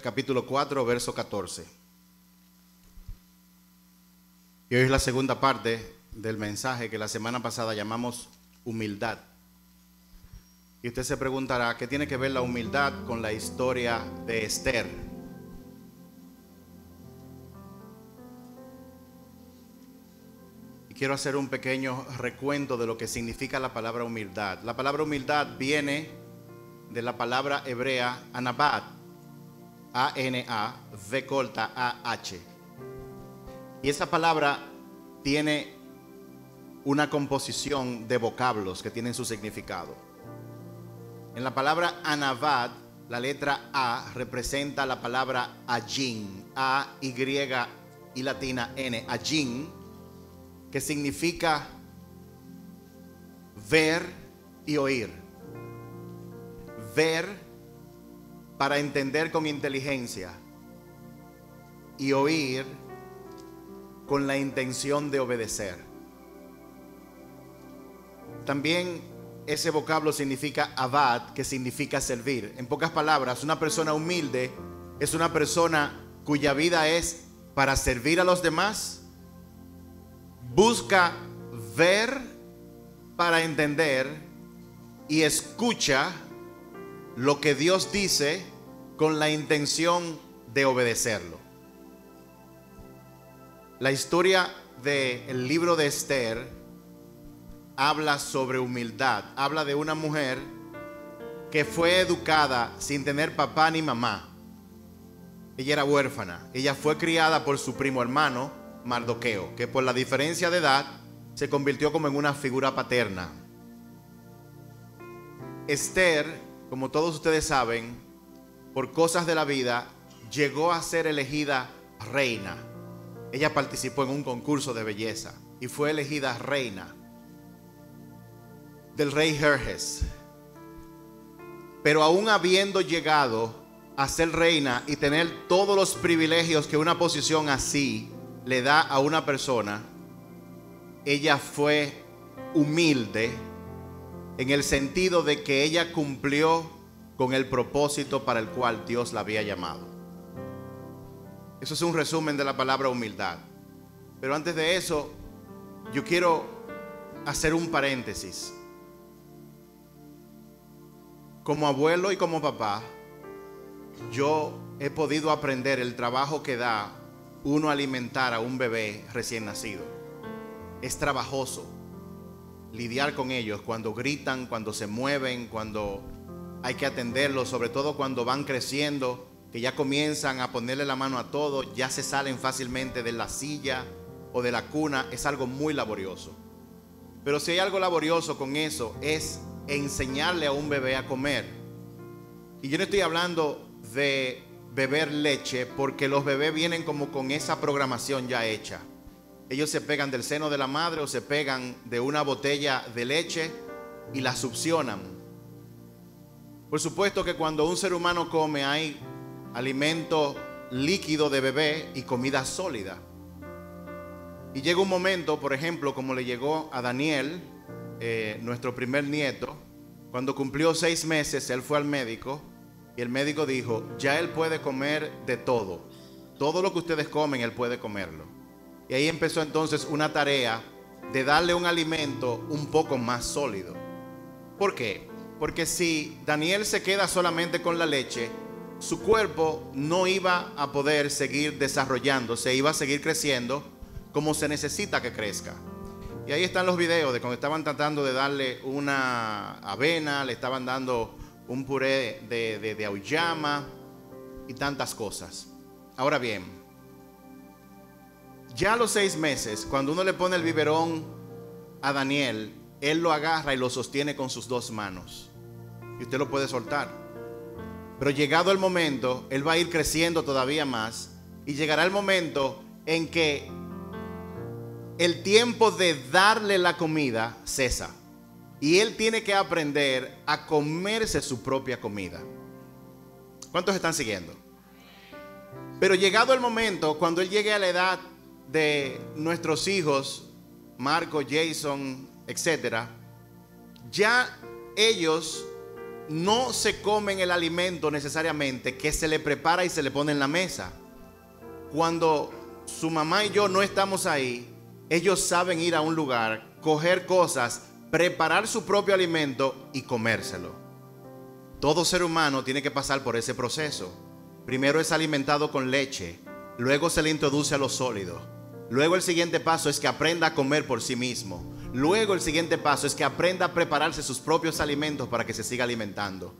capítulo 4, verso 14. Y hoy es la segunda parte del mensaje que la semana pasada llamamos humildad. Y usted se preguntará, ¿qué tiene que ver la humildad con la historia de Esther? Y quiero hacer un pequeño recuento de lo que significa la palabra humildad. La palabra humildad viene de la palabra hebrea anabat, A-N-A-V corta A-H. Y esa palabra tiene una composición de vocablos que tienen su significado. En la palabra anabat, la letra A representa la palabra ajin, A-Y y latina N, ajin, que significa ver y oír. Ver para entender con inteligencia y oír con la intención de obedecer. También ese vocablo significa abad, que significa servir. En pocas palabras, una persona humilde es una persona cuya vida es para servir a los demás, busca ver para entender y escucha lo que Dios dice con la intención de obedecerlo. La historia del libro de Esther habla sobre humildad. Habla de una mujer que fue educada sin tener papá ni mamá. Ella era huérfana. Ella fue criada por su primo hermano Mardoqueo, que por la diferencia de edad se convirtió como en una figura paterna. Esther, como todos ustedes saben, por cosas de la vida, llegó a ser elegida reina. Ella participó en un concurso de belleza y fue elegida reina del rey Jerjes. Pero aún habiendo llegado a ser reina y tener todos los privilegios que una posición así le da a una persona, ella fue humilde en el sentido de que ella cumplió con el propósito para el cual Dios la había llamado. Eso es un resumen de la palabra humildad. Pero antes de eso, yo quiero hacer un paréntesis. Como abuelo y como papá, yo he podido aprender el trabajo que da uno alimentar a un bebé recién nacido. Es trabajoso lidiar con ellos cuando gritan, cuando se mueven, cuando hay que atenderlos, sobre todo cuando van creciendo, que ya comienzan a ponerle la mano a todo, ya se salen fácilmente de la silla o de la cuna. Es algo muy laborioso. Pero si hay algo laborioso con eso, es enseñarle a un bebé a comer. Y yo no estoy hablando de beber leche, porque los bebés vienen como con esa programación ya hecha. Ellos se pegan del seno de la madre o se pegan de una botella de leche y la succionan. Por supuesto que cuando un ser humano come hay alimento líquido de bebé y comida sólida. Y llega un momento, por ejemplo, como le llegó a Daniel, nuestro primer nieto. Cuando cumplió 6 meses, él fue al médico y el médico dijo: ya él puede comer de todo. Todo lo que ustedes comen, él puede comerlo. Y ahí empezó entonces una tarea de darle un alimento un poco más sólido. ¿Por qué? Porque si Daniel se queda solamente con la leche, su cuerpo no iba a poder seguir desarrollándose, iba a seguir creciendo como se necesita que crezca. Y ahí están los videos de cuando estaban tratando de darle una avena, le estaban dando un puré de auyama y tantas cosas. Ahora bien, ya a los 6 meses, cuando uno le pone el biberón a Daniel, él lo agarra y lo sostiene con sus 2 manos. Y usted lo puede soltar. Pero llegado el momento, él va a ir creciendo todavía más. Y llegará el momento en que el tiempo de darle la comida cesa. Y él tiene que aprender a comerse su propia comida. ¿Cuántos están siguiendo? Pero llegado el momento, cuando él llegue a la edad de nuestros hijos, Marco, Jason, etcétera, ya ellos no se comen el alimento necesariamente que se le prepara y se le pone en la mesa. Cuando su mamá y yo no estamos ahí, ellos saben ir a un lugar, coger cosas, preparar su propio alimento y comérselo. Todo ser humano tiene que pasar por ese proceso. Primero es alimentado con leche, luego se le introduce a lo sólido. Luego el siguiente paso es que aprenda a comer por sí mismo. Luego el siguiente paso es que aprenda a prepararse sus propios alimentos para que se siga alimentando.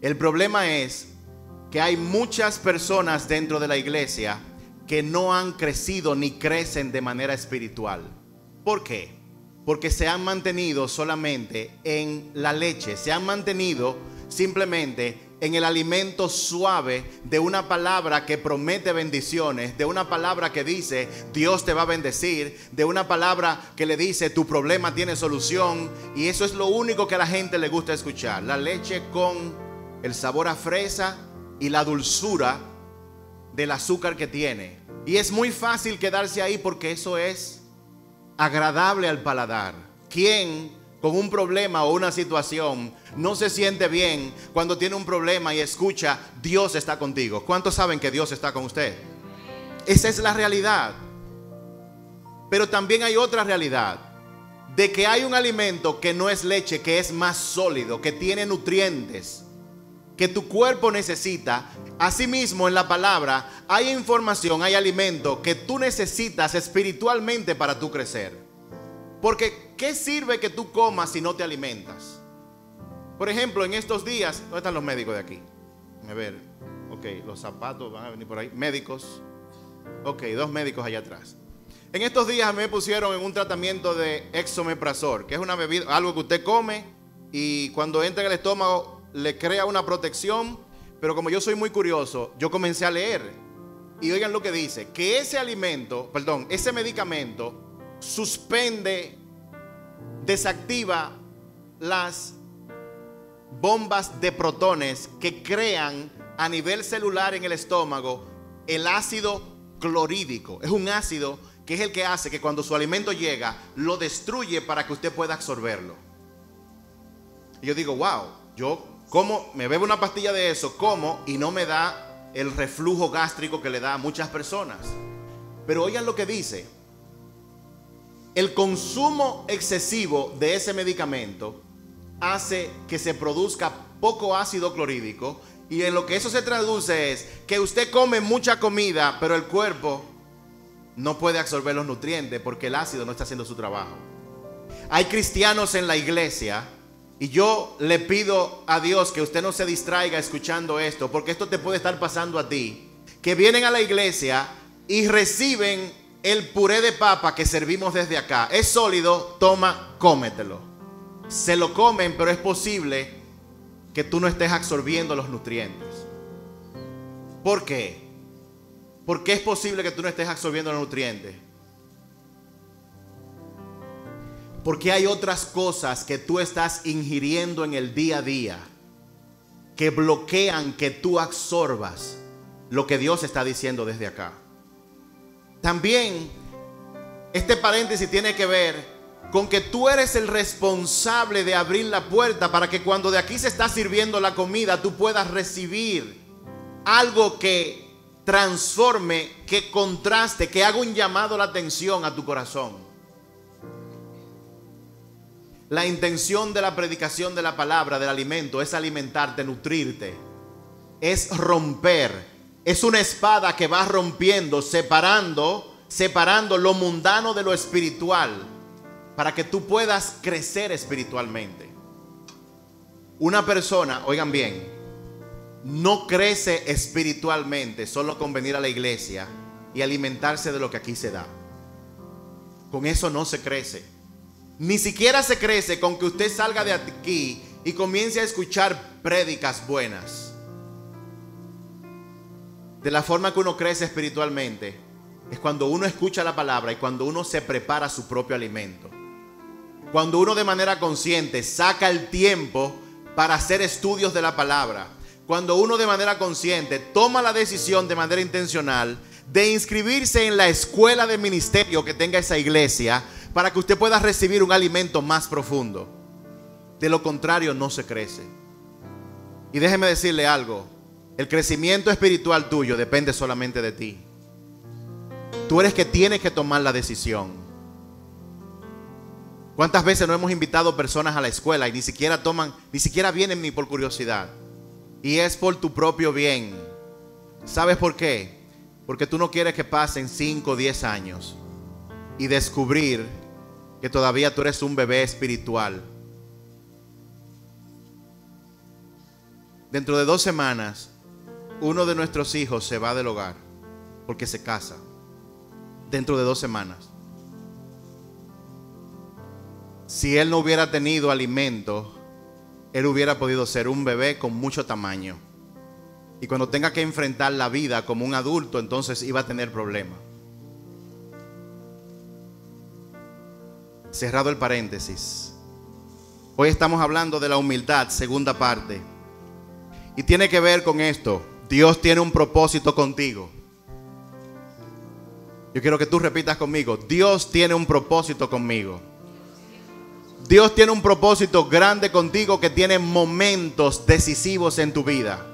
El problema es que hay muchas personas dentro de la iglesia que no han crecido ni crecen de manera espiritual. ¿Por qué? Porque se han mantenido solamente en la leche, se han mantenido simplemente en el alimento suave de una palabra que promete bendiciones, de una palabra que dice Dios te va a bendecir, de una palabra que le dice tu problema tiene solución, y eso es lo único que a la gente le gusta escuchar, la leche con el sabor a fresa y la dulzura del azúcar que tiene. Y es muy fácil quedarse ahí porque eso es agradable al paladar. ¿Quién con un problema o una situación no se siente bien cuando tiene un problema y escucha Dios está contigo? ¿Cuántos saben que Dios está con usted? Esa es la realidad. Pero también hay otra realidad, de que hay un alimento que no es leche, que es más sólido, que tiene nutrientes, que tu cuerpo necesita. Asimismo, en la palabra hay información, hay alimento que tú necesitas espiritualmente para tú crecer. Porque ¿qué sirve que tú comas si no te alimentas? Por ejemplo, en estos días, ¿dónde están los médicos de aquí? A ver, ok, los zapatos van a venir por ahí. Médicos, ok, 2 médicos allá atrás. En estos días me pusieron en un tratamiento de Esomeprazol, que es una bebida, algo que usted come y cuando entra en el estómago le crea una protección. Pero como yo soy muy curioso, yo comencé a leer. Y oigan lo que dice, que ese medicamento suspende, desactiva las bombas de protones que crean a nivel celular en el estómago el ácido clorhídrico. Es un ácido que es el que hace que cuando su alimento llega, lo destruye para que usted pueda absorberlo. Y yo digo, wow, yo como me bebo una pastilla de eso, como y no me da el reflujo gástrico que le da a muchas personas. Pero oigan lo que dice. El consumo excesivo de ese medicamento hace que se produzca poco ácido clorhídrico, y en lo que eso se traduce es que usted come mucha comida, pero el cuerpo no puede absorber los nutrientes porque el ácido no está haciendo su trabajo. Hay cristianos en la iglesia, y yo le pido a Dios que usted no se distraiga escuchando esto, porque esto te puede estar pasando a ti, que vienen a la iglesia y reciben el puré de papa que servimos desde acá. Es sólido, toma, cómetelo. Se lo comen, pero es posible que tú no estés absorbiendo los nutrientes. ¿Por qué? ¿Por qué es posible que tú no estés absorbiendo los nutrientes? Porque hay otras cosas que tú estás ingiriendo en el día a día que bloquean que tú absorbas lo que Dios está diciendo desde acá. También este paréntesis tiene que ver con que tú eres el responsable de abrir la puerta para que cuando de aquí se está sirviendo la comida, tú puedas recibir algo que transforme, que contraste, que haga un llamado a la atención a tu corazón. La intención de la predicación de la palabra, del alimento, es alimentarte, nutrirte, es romper. Es una espada que va rompiendo, separando lo mundano de lo espiritual, para que tú puedas crecer espiritualmente. Una persona, oigan bien, no crece espiritualmente solo con venir a la iglesia y alimentarse de lo que aquí se da. Con eso no se crece. Ni siquiera se crece con que usted salga de aquí y comience a escuchar prédicas buenas. De la forma que uno crece espiritualmente es cuando uno escucha la palabra y cuando uno se prepara su propio alimento. Cuando uno de manera consciente saca el tiempo para hacer estudios de la palabra. Cuando uno de manera consciente toma la decisión de manera intencional de inscribirse en la escuela de ministerio que tenga esa iglesia para que usted pueda recibir un alimento más profundo. De lo contrario, no se crece. Y déjeme decirle algo, el crecimiento espiritual tuyo depende solamente de ti. Tú eres que tienes que tomar la decisión. ¿Cuántas veces no hemos invitado personas a la escuela y ni siquiera vienen ni por curiosidad? Y es por tu propio bien. ¿Sabes por qué? Porque tú no quieres que pasen 5 o 10 años y descubrir que todavía tú eres un bebé espiritual. Dentro de 2 semanas, uno de nuestros hijos se va del hogar porque se casa. Dentro de 2 semanas. Si él no hubiera tenido alimento, él hubiera podido ser un bebé con mucho tamaño. Y cuando tenga que enfrentar la vida como un adulto, entonces iba a tener problemas. Cerrado el paréntesis. Hoy estamos hablando de la humildad, segunda parte. Y tiene que ver con esto. Dios tiene un propósito contigo. Yo quiero que tú repitas conmigo. Dios tiene un propósito conmigo. Dios tiene un propósito grande contigo que tiene momentos decisivos en tu vida.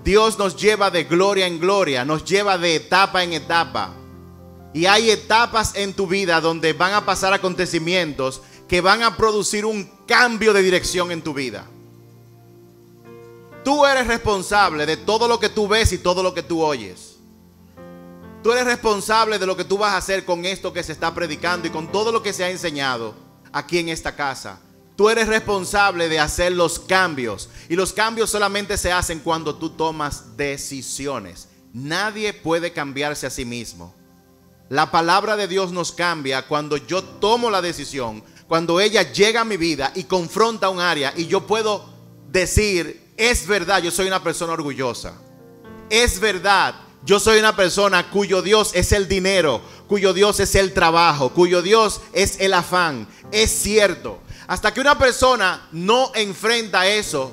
Dios nos lleva de gloria en gloria, nos lleva de etapa en etapa. Y hay etapas en tu vida donde van a pasar acontecimientos que van a producir un cambio de dirección en tu vida. Tú eres responsable de todo lo que tú ves y todo lo que tú oyes. Tú eres responsable de lo que tú vas a hacer con esto que se está predicando y con todo lo que se ha enseñado aquí en esta casa. Tú eres responsable de hacer los cambios. Y los cambios solamente se hacen cuando tú tomas decisiones. Nadie puede cambiarse a sí mismo. La palabra de Dios nos cambia cuando yo tomo la decisión, cuando ella llega a mi vida y confronta un área y yo puedo decir, es verdad, yo soy una persona orgullosa. Es verdad, yo soy una persona cuyo Dios es el dinero, cuyo Dios es el trabajo, cuyo Dios es el afán. Es cierto. Hasta que una persona no enfrenta eso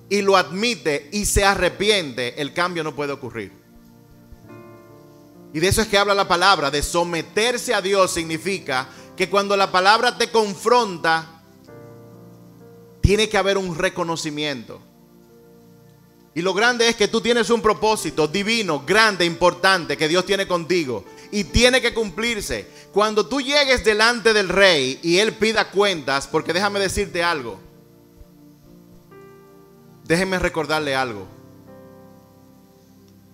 y lo admite y se arrepiente, el cambio no puede ocurrir. Y de eso es que habla la palabra. De someterse a Dios significa que cuando la palabra te confronta, tiene que haber un reconocimiento. Y lo grande es que tú tienes un propósito divino, grande, importante, que Dios tiene contigo. Y tiene que cumplirse. Cuando tú llegues delante del rey y él pida cuentas, porque déjame decirte algo. Déjeme recordarle algo.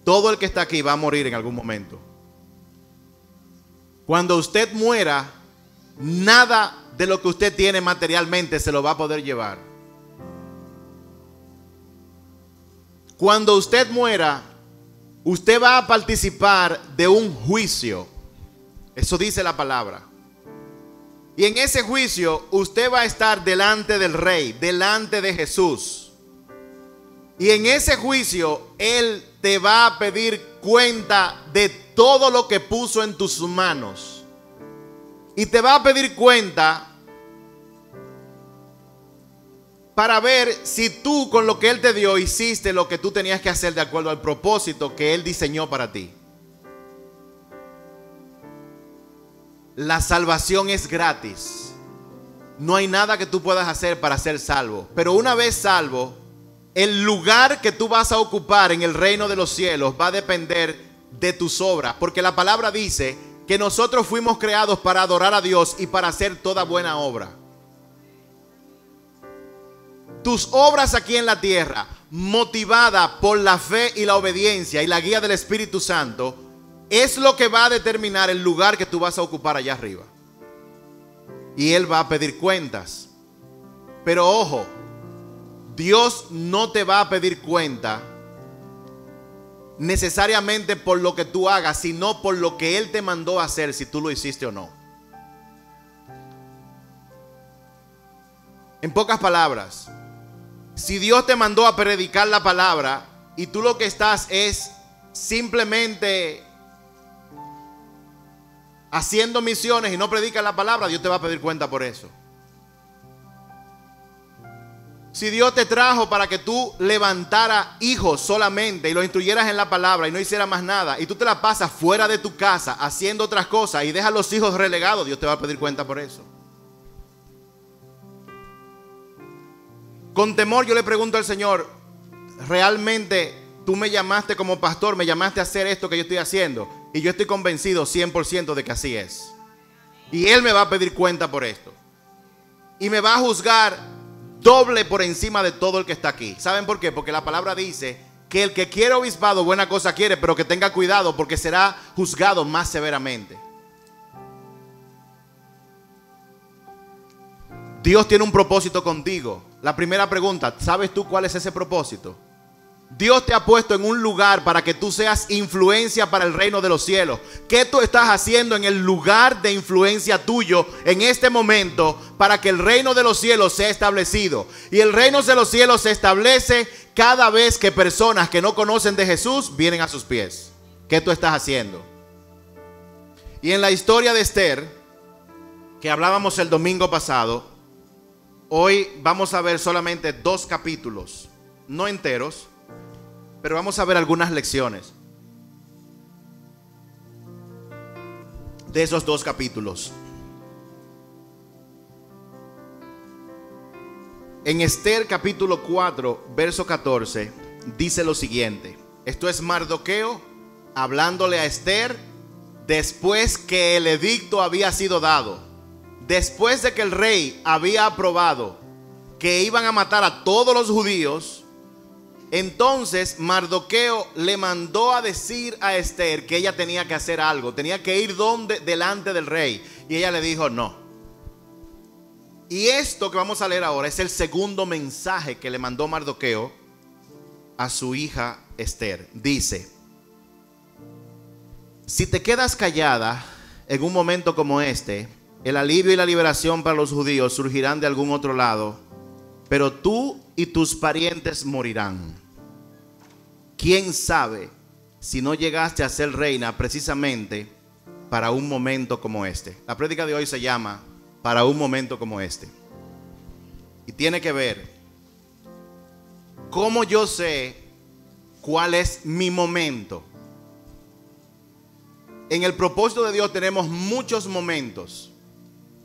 Todo el que está aquí va a morir en algún momento. Cuando usted muera, nada de lo que usted tiene materialmente se lo va a poder llevar. Cuando usted muera, usted va a participar de un juicio. Eso dice la palabra. Y en ese juicio usted va a estar delante del rey, delante de Jesús. Y en ese juicio Él te va a pedir cuenta de todo lo que puso en tus manos. Y te va a pedir cuenta para ver si tú con lo que Él te dio hiciste lo que tú tenías que hacer de acuerdo al propósito que Él diseñó para ti. La salvación es gratis. No hay nada que tú puedas hacer para ser salvo. Pero una vez salvo, el lugar que tú vas a ocupar en el reino de los cielos va a depender de tus obras. Porque la palabra dice que nosotros fuimos creados para adorar a Dios y para hacer toda buena obra. Tus obras aquí en la tierra, motivada por la fe y la obediencia y la guía del Espíritu Santo, es lo que va a determinar el lugar que tú vas a ocupar allá arriba. Y Él va a pedir cuentas. Pero ojo, Dios no te va a pedir cuenta necesariamente por lo que tú hagas, sino por lo que Él te mandó a hacer, si tú lo hiciste o no. En pocas palabras, si Dios te mandó a predicar la palabra y tú lo que estás es simplemente haciendo misiones y no predicas la palabra, Dios te va a pedir cuenta por eso. Si Dios te trajo para que tú levantaras hijos solamente y los instruyeras en la palabra y no hicieras más nada, y tú te la pasas fuera de tu casa haciendo otras cosas y dejas los hijos relegados, Dios te va a pedir cuenta por eso. Con temor yo le pregunto al Señor, ¿realmente tú me llamaste como pastor, me llamaste a hacer esto que yo estoy haciendo? Y yo estoy convencido 100% de que así es. Y Él me va a pedir cuenta por esto. Y me va a juzgar doble por encima de todo el que está aquí. ¿Saben por qué? Porque la palabra dice que el que quiere obispado buena cosa quiere, pero que tenga cuidado porque será juzgado más severamente. Dios tiene un propósito contigo. La primera pregunta, ¿sabes tú cuál es ese propósito? Dios te ha puesto en un lugar para que tú seas influencia para el reino de los cielos. ¿Qué tú estás haciendo en el lugar de influencia tuyo en este momento para que el reino de los cielos sea establecido? Y el reino de los cielos se establece cada vez que personas que no conocen de Jesús vienen a sus pies. ¿Qué tú estás haciendo? Y en la historia de Esther, que hablábamos el domingo pasado, hoy vamos a ver solamente 2 capítulos, no enteros, pero vamos a ver algunas lecciones de esos 2 capítulos. En Esther capítulo 4, verso 14, dice lo siguiente. Esto es Mardoqueo hablándole a Esther después que el edicto había sido dado. Después de que el rey había aprobado que iban a matar a todos los judíos, entonces Mardoqueo le mandó a decir a Esther que ella tenía que hacer algo, tenía que ir delante del rey. Y ella le dijo no. Y esto que vamos a leer ahora es el segundo mensaje que le mandó Mardoqueo a su hija Esther. Dice: si te quedas callada en un momento como este, el alivio y la liberación para los judíos surgirán de algún otro lado, pero tú y tus parientes morirán. ¿Quién sabe si no llegaste a ser reina precisamente para un momento como este? La prédica de hoy se llama Para un momento como este. Y tiene que ver cómo yo sé cuál es mi momento. En el propósito de Dios tenemos muchos momentos,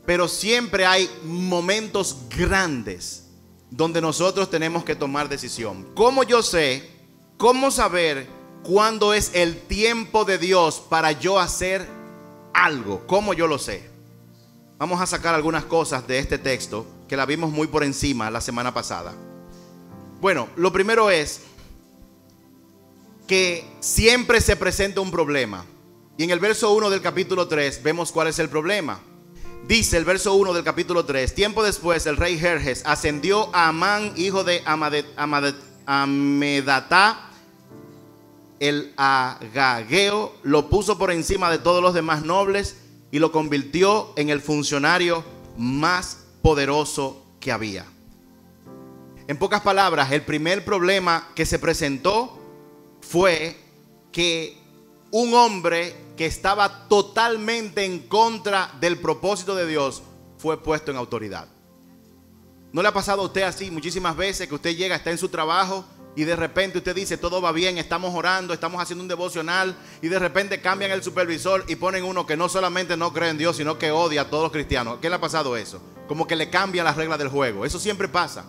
pero siempre hay momentos grandes donde nosotros tenemos que tomar decisión. ¿Cómo yo sé? ¿Cómo saber cuándo es el tiempo de Dios para yo hacer algo? ¿Cómo yo lo sé? Vamos a sacar algunas cosas de este texto que la vimos muy por encima la semana pasada. Bueno, lo primero es que siempre se presenta un problema. Y en el verso 1 del capítulo 3 vemos cuál es el problema. Dice el verso 1 del capítulo 3: tiempo después el rey Jerjes ascendió a Amán, hijo de Amedatá, el agageo, lo puso por encima de todos los demás nobles y lo convirtió en el funcionario más poderoso que había. En pocas palabras, el primer problema que se presentó fue que un hombre que estaba totalmente en contra del propósito de Dios fue puesto en autoridad. ¿No le ha pasado a usted así muchísimas veces que usted llega, está en su trabajo y de repente usted dice todo va bien, estamos orando, estamos haciendo un devocional y de repente cambian el supervisor y ponen uno que no solamente no cree en Dios, sino que odia a todos los cristianos? ¿Qué le ha pasado eso? Como que le cambia las reglas del juego. Eso siempre pasa.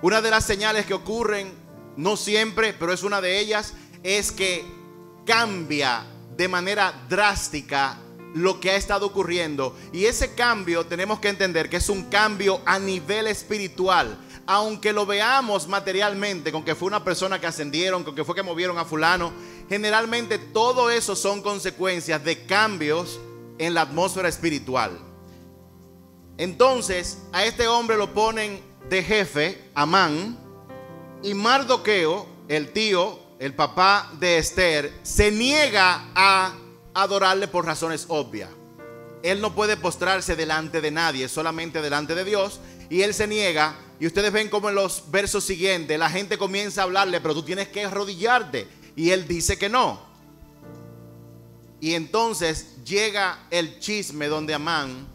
Una de las señales que ocurren, no siempre, pero es una de ellas, es que cambia de manera drástica lo que ha estado ocurriendo. Y ese cambio tenemos que entender que es un cambio a nivel espiritual. Aunque lo veamos materialmente, con que fue una persona que ascendieron, con que fue que movieron a fulano, generalmente todo eso son consecuencias de cambios en la atmósfera espiritual. Entonces a este hombre lo ponen de jefe, Amán, y Mardoqueo, el tío, el papá de Esther, se niega a adorarle por razones obvias. Él no puede postrarse delante de nadie, solamente delante de Dios, y él se niega. Y ustedes ven como en los versos siguientes la gente comienza a hablarle, pero tú tienes que arrodillarte, y él dice que no. Y entonces llega el chisme donde Amán,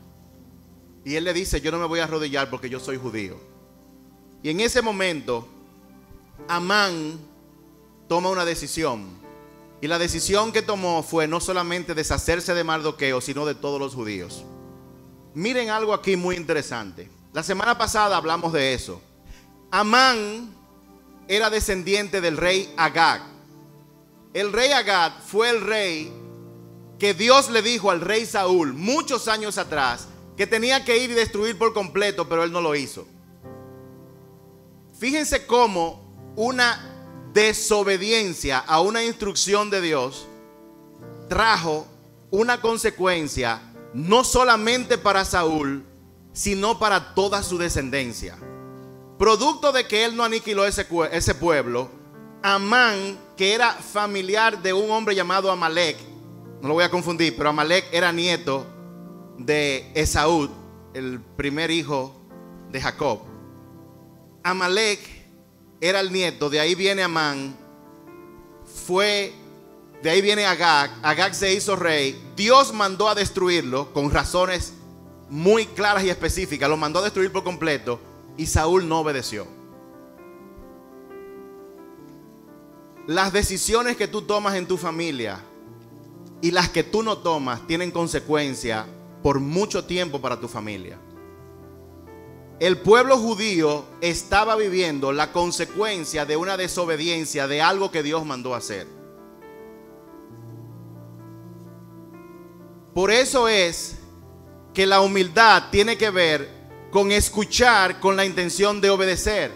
y él le dice: yo no me voy a arrodillar porque yo soy judío. Y en ese momento Amán toma una decisión, y la decisión que tomó fue no solamente deshacerse de Mardoqueo, sino de todos los judíos. Miren algo aquí muy interesante. La semana pasada hablamos de eso. Amán era descendiente del rey Agag. El rey Agag fue el rey que Dios le dijo al rey Saúl muchos años atrás que tenía que ir y destruir por completo, pero él no lo hizo. Fíjense cómo una desobediencia a una instrucción de Dios trajo una consecuencia no solamente para Saúl, sino para toda su descendencia. Producto de que él no aniquiló ese pueblo, Amán, que era familiar de un hombre llamado Amalek, no lo voy a confundir, pero Amalek era nieto de Esaú, el primer hijo de Jacob. Amalek era el nieto, de ahí viene Amán, de ahí viene Agag. Agag se hizo rey. Dios mandó a destruirlo con razones muy claras y específicas. Lo mandó a destruir por completo y Saúl no obedeció. Las decisiones que tú tomas en tu familia y las que tú no tomas tienen consecuencia por mucho tiempo para tu familia. El pueblo judío estaba viviendo la consecuencia de una desobediencia de algo que Dios mandó hacer. Por eso es que la humildad tiene que ver con escuchar con la intención de obedecer.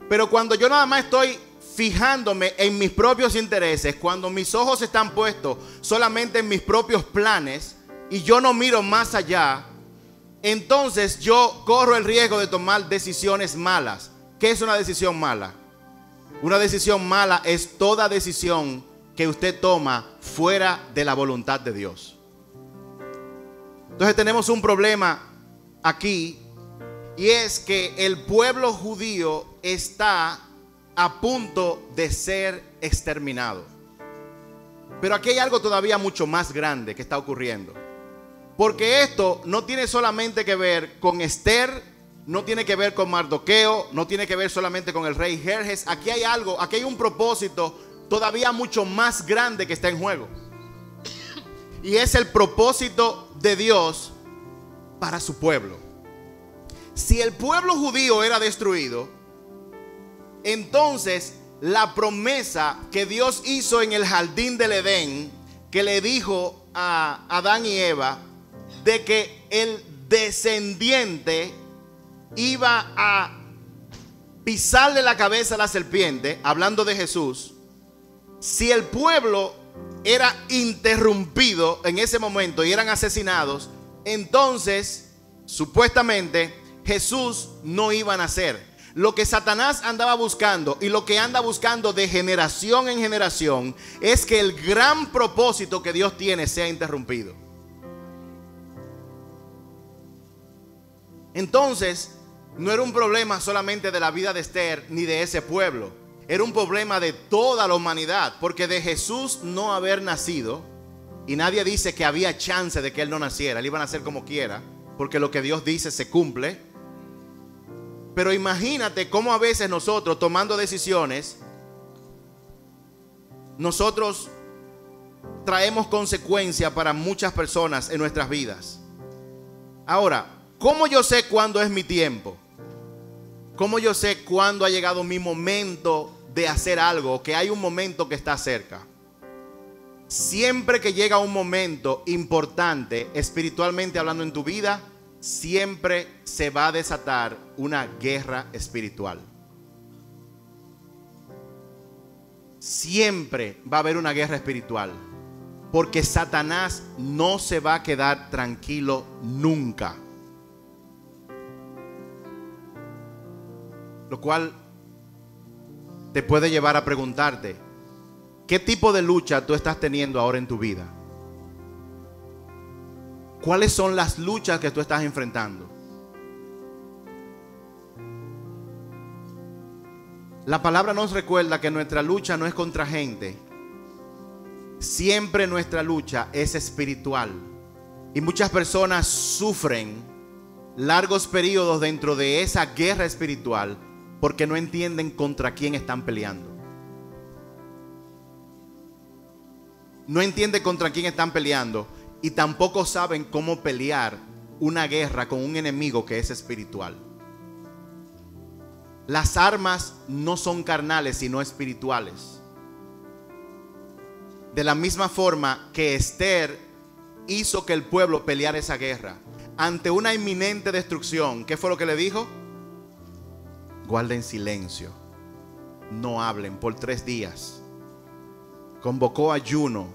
Pero cuando yo nada más estoy fijándome en mis propios intereses, cuando mis ojos están puestos solamente en mis propios planes y yo no miro más allá, entonces yo corro el riesgo de tomar decisiones malas. ¿Qué es una decisión mala? Una decisión mala es toda decisión que usted toma fuera de la voluntad de Dios. Entonces tenemos un problema aquí, y es que el pueblo judío está a punto de ser exterminado. Pero aquí hay algo todavía mucho más grande que está ocurriendo. Porque esto no tiene solamente que ver con Esther, no tiene que ver con Mardoqueo, no tiene que ver solamente con el rey Jerjes. Aquí hay algo, aquí hay un propósito todavía mucho más grande que está en juego. Y es el propósito de Dios para su pueblo. Si el pueblo judío era destruido, entonces la promesa que Dios hizo en el jardín del Edén, que le dijo a Adán y Eva, de que el descendiente iba a pisarle la cabeza a la serpiente, hablando de Jesús, si el pueblo era interrumpido en ese momento y eran asesinados, entonces supuestamente Jesús no iba a nacer. Lo que Satanás andaba buscando y lo que anda buscando de generación en generación es que el gran propósito que Dios tiene sea interrumpido. Entonces, no era un problema solamente de la vida de Esther ni de ese pueblo. Era un problema de toda la humanidad, porque de Jesús no haber nacido, y nadie dice que había chance de que él no naciera, él iba a nacer como quiera, porque lo que Dios dice se cumple. Pero imagínate cómo a veces nosotros, tomando decisiones, nosotros traemos consecuencias para muchas personas en nuestras vidas. Ahora, ¿cómo yo sé cuándo es mi tiempo? ¿Cómo yo sé cuándo ha llegado mi momento de hacer algo, que hay un momento que está cerca? Siempre que llega un momento importante, espiritualmente hablando en tu vida, siempre se va a desatar una guerra espiritual. Siempre va a haber una guerra espiritual, porque Satanás no se va a quedar tranquilo nunca. Lo cual te puede llevar a preguntarte, ¿qué tipo de lucha tú estás teniendo ahora en tu vida? ¿Cuáles son las luchas que tú estás enfrentando? La palabra nos recuerda que nuestra lucha no es contra gente. Siempre nuestra lucha es espiritual. Y muchas personas sufren largos periodos dentro de esa guerra espiritual porque no entienden contra quién están peleando. No entienden contra quién están peleando y tampoco saben cómo pelear una guerra con un enemigo que es espiritual. Las armas no son carnales, sino espirituales. De la misma forma que Esther hizo que el pueblo peleara esa guerra ante una inminente destrucción. ¿Qué fue lo que le dijo? Guarden silencio, no hablen por 3 días. Convocó ayuno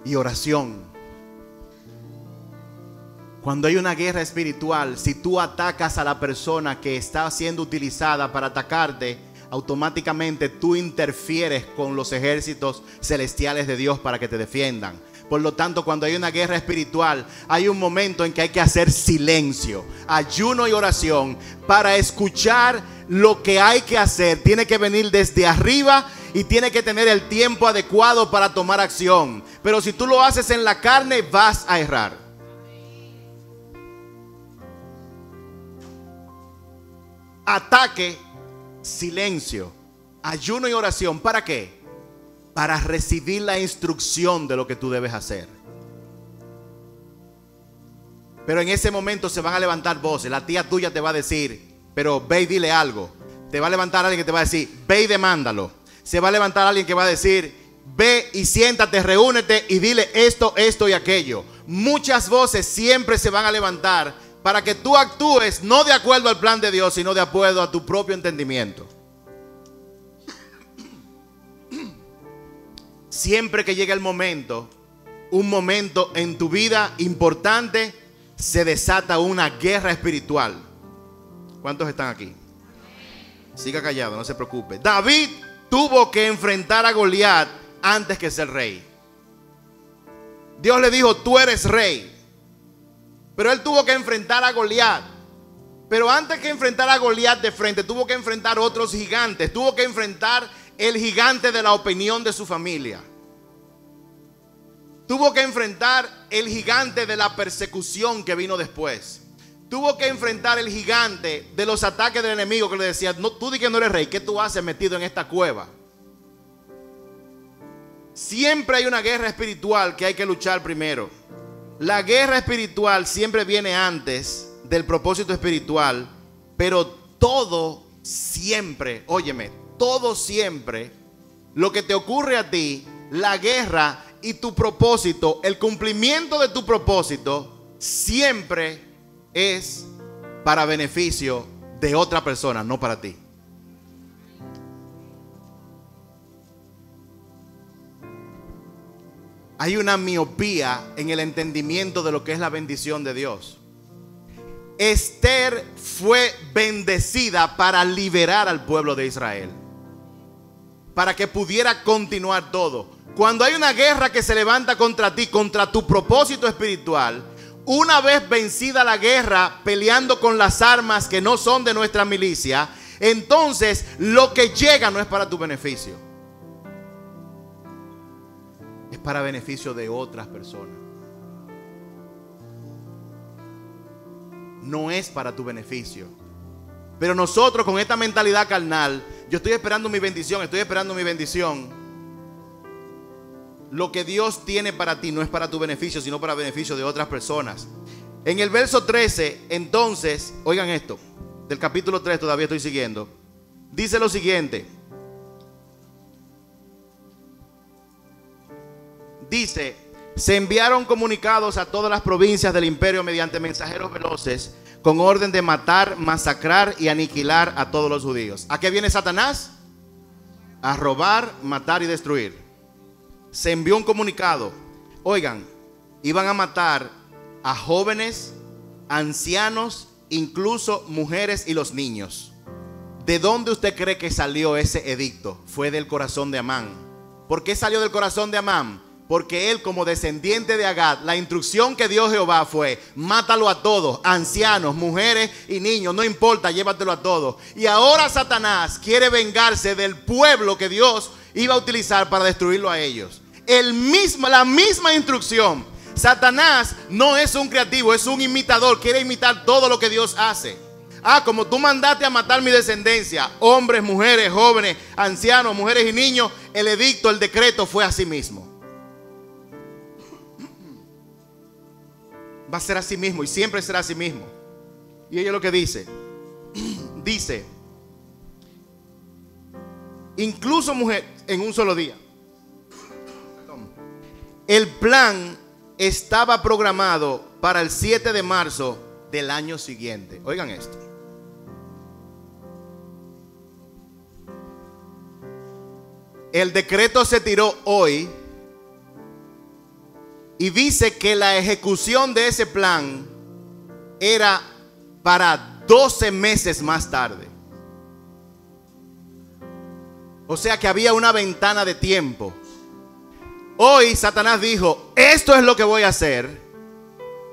y oración. Cuando hay una guerra espiritual, si tú atacas a la persona que está siendo utilizada para atacarte, automáticamente tú interfieres con los ejércitos celestiales de Dios para que te defiendan. Por lo tanto, cuando hay una guerra espiritual, hay un momento en que hay que hacer silencio, ayuno y oración para escuchar lo que hay que hacer. Tiene que venir desde arriba y tiene que tener el tiempo adecuado para tomar acción. Pero si tú lo haces en la carne, vas a errar. Ataque, silencio, ayuno y oración. ¿Para qué? Para recibir la instrucción de lo que tú debes hacer. Pero en ese momento se van a levantar voces. La tía tuya te va a decir, pero ve y dile algo. Te va a levantar alguien que te va a decir, ve y demándalo. Se va a levantar alguien que va a decir, ve y siéntate, reúnete y dile esto, esto y aquello. Muchas voces siempre se van a levantar para que tú actúes no de acuerdo al plan de Dios, sino de acuerdo a tu propio entendimiento. Siempre que llega el momento, un momento en tu vida importante, se desata una guerra espiritual. ¿Cuántos están aquí? Siga callado, no se preocupe. David tuvo que enfrentar a Goliat antes que ser rey. Dios le dijo, tú eres rey. Pero él tuvo que enfrentar a Goliat. Pero antes que enfrentar a Goliat de frente, tuvo que enfrentar otros gigantes. Tuvo que enfrentar el gigante de la opinión de su familia. Tuvo que enfrentar el gigante de la persecución que vino después. Tuvo que enfrentar el gigante de los ataques del enemigo que le decía, no, tú di que no eres rey, ¿qué tú haces metido en esta cueva? Siempre hay una guerra espiritual que hay que luchar primero. La guerra espiritual siempre viene antes del propósito espiritual, pero todo siempre, óyeme, todo siempre, lo que te ocurre a ti, la guerra y tu propósito, el cumplimiento de tu propósito, siempre es para beneficio de otra persona, no para ti. Hay una miopía en el entendimiento de lo que es la bendición de Dios. Esther fue bendecida para liberar al pueblo de Israel, para que pudiera continuar todo. Cuando hay una guerra que se levanta contra ti, contra tu propósito espiritual, una vez vencida la guerra, peleando con las armas que no son de nuestra milicia, entonces lo que llega no es para tu beneficio, es para beneficio de otras personas. No es para tu beneficio. Pero nosotros con esta mentalidad carnal, yo estoy esperando mi bendición, estoy esperando mi bendición. Lo que Dios tiene para ti no es para tu beneficio, sino para beneficio de otras personas. En el verso 13, entonces, oigan esto, del capítulo 3, todavía estoy siguiendo. Dice lo siguiente. Dice, se enviaron comunicados a todas las provincias del imperio mediante mensajeros veloces con orden de matar, masacrar y aniquilar a todos los judíos. ¿A qué viene Satanás? A robar, matar y destruir. Se envió un comunicado. Oigan, iban a matar a jóvenes, ancianos, incluso mujeres y los niños. ¿De dónde usted cree que salió ese edicto? Fue del corazón de Amán. ¿Por qué salió del corazón de Amán? Porque él, como descendiente de Agag, la instrucción que dio Jehová fue: mátalo a todos, ancianos, mujeres y niños, no importa, llévatelo a todos. Y ahora Satanás quiere vengarse del pueblo que Dios iba a utilizar para destruirlo a ellos. La misma instrucción. Satanás no es un creativo, es un imitador, quiere imitar todo lo que Dios hace. Como tú mandaste a matar mi descendencia, hombres, mujeres, jóvenes, ancianos, mujeres y niños, el edicto, el decreto fue así mismo. Va a ser así mismo y siempre será así mismo. Y ella lo que dice: dice, incluso mujer, en un solo día. El plan estaba programado para el 7 de marzo del año siguiente. Oigan esto. El decreto se tiró hoy y dice que la ejecución de ese plan era para 12 meses más tarde. O sea que había una ventana de tiempo. Hoy Satanás dijo, esto es lo que voy a hacer.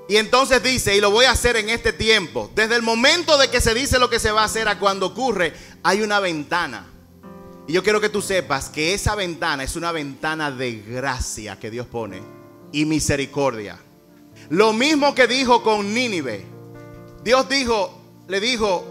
Y entonces dice, y lo voy a hacer en este tiempo. Desde el momento de que se dice lo que se va a hacer a cuando ocurre, hay una ventana. Y yo quiero que tú sepas que esa ventana es una ventana de gracia que Dios pone y misericordia. Lo mismo que dijo con Nínive. Dios le dijo,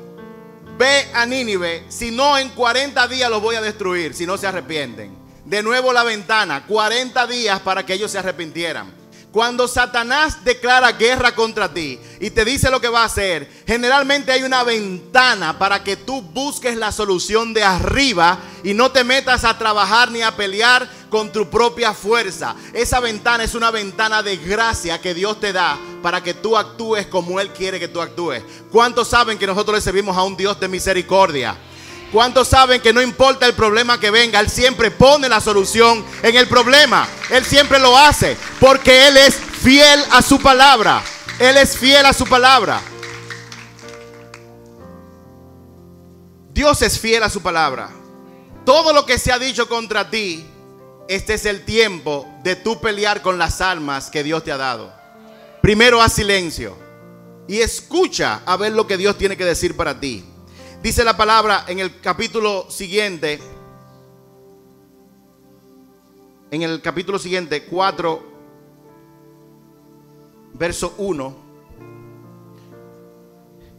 ve a Nínive, si no en 40 días los voy a destruir, si no se arrepienten. De nuevo la ventana, 40 días para que ellos se arrepintieran. Cuando Satanás declara guerra contra ti y te dice lo que va a hacer, generalmente hay una ventana para que tú busques la solución de arriba y no te metas a trabajar ni a pelear con tu propia fuerza. Esa ventana es una ventana de gracia que Dios te da para que tú actúes como Él quiere que tú actúes. ¿Cuántos saben que nosotros le servimos a un Dios de misericordia? ¿Cuántos saben que no importa el problema que venga, Él siempre pone la solución en el problema? Él siempre lo hace porque Él es fiel a su palabra. Él es fiel a su palabra. Dios es fiel a su palabra. Todo lo que se ha dicho contra ti, este es el tiempo de tú pelear con las armas que Dios te ha dado. Primero haz silencio y escucha a ver lo que Dios tiene que decir para ti. Dice la palabra en el capítulo siguiente, 4, verso 1.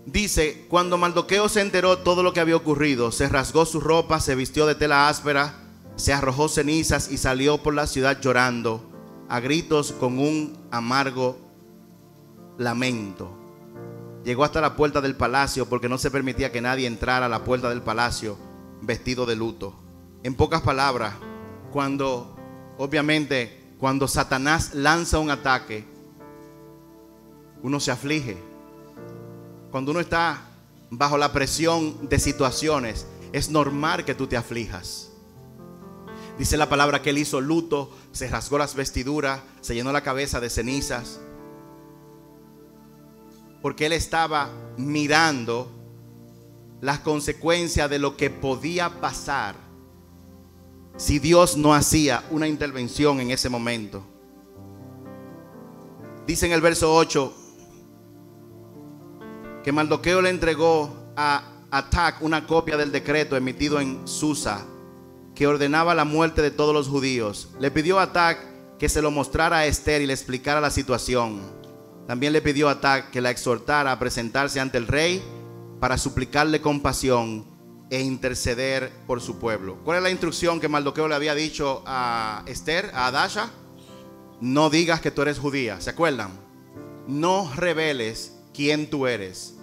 Dice, cuando Mardoqueo se enteró todo lo que había ocurrido, se rasgó su ropa, se vistió de tela áspera, se arrojó cenizas y salió por la ciudad llorando a gritos con un amargo lamento. Llegó hasta la puerta del palacio porque no se permitía que nadie entrara a la puerta del palacio vestido de luto. En pocas palabras, cuando Satanás lanza un ataque, uno se aflige. Cuando uno está bajo la presión de situaciones, es normal que tú te aflijas. Dice la palabra que él hizo luto, se rasgó las vestiduras, se llenó la cabeza de cenizas. Porque él estaba mirando las consecuencias de lo que podía pasar si Dios no hacía una intervención en ese momento. Dice en el verso 8 que Mardoqueo le entregó a Atac una copia del decreto emitido en Susa que ordenaba la muerte de todos los judíos. Le pidió a Atac que se lo mostrara a Esther y le explicara la situación. También le pidió a Atac que la exhortara a presentarse ante el rey para suplicarle compasión e interceder por su pueblo. ¿Cuál es la instrucción que Mardoqueo le había dicho a Esther, a Hadasha? No digas que tú eres judía, ¿se acuerdan? No reveles quién tú eres.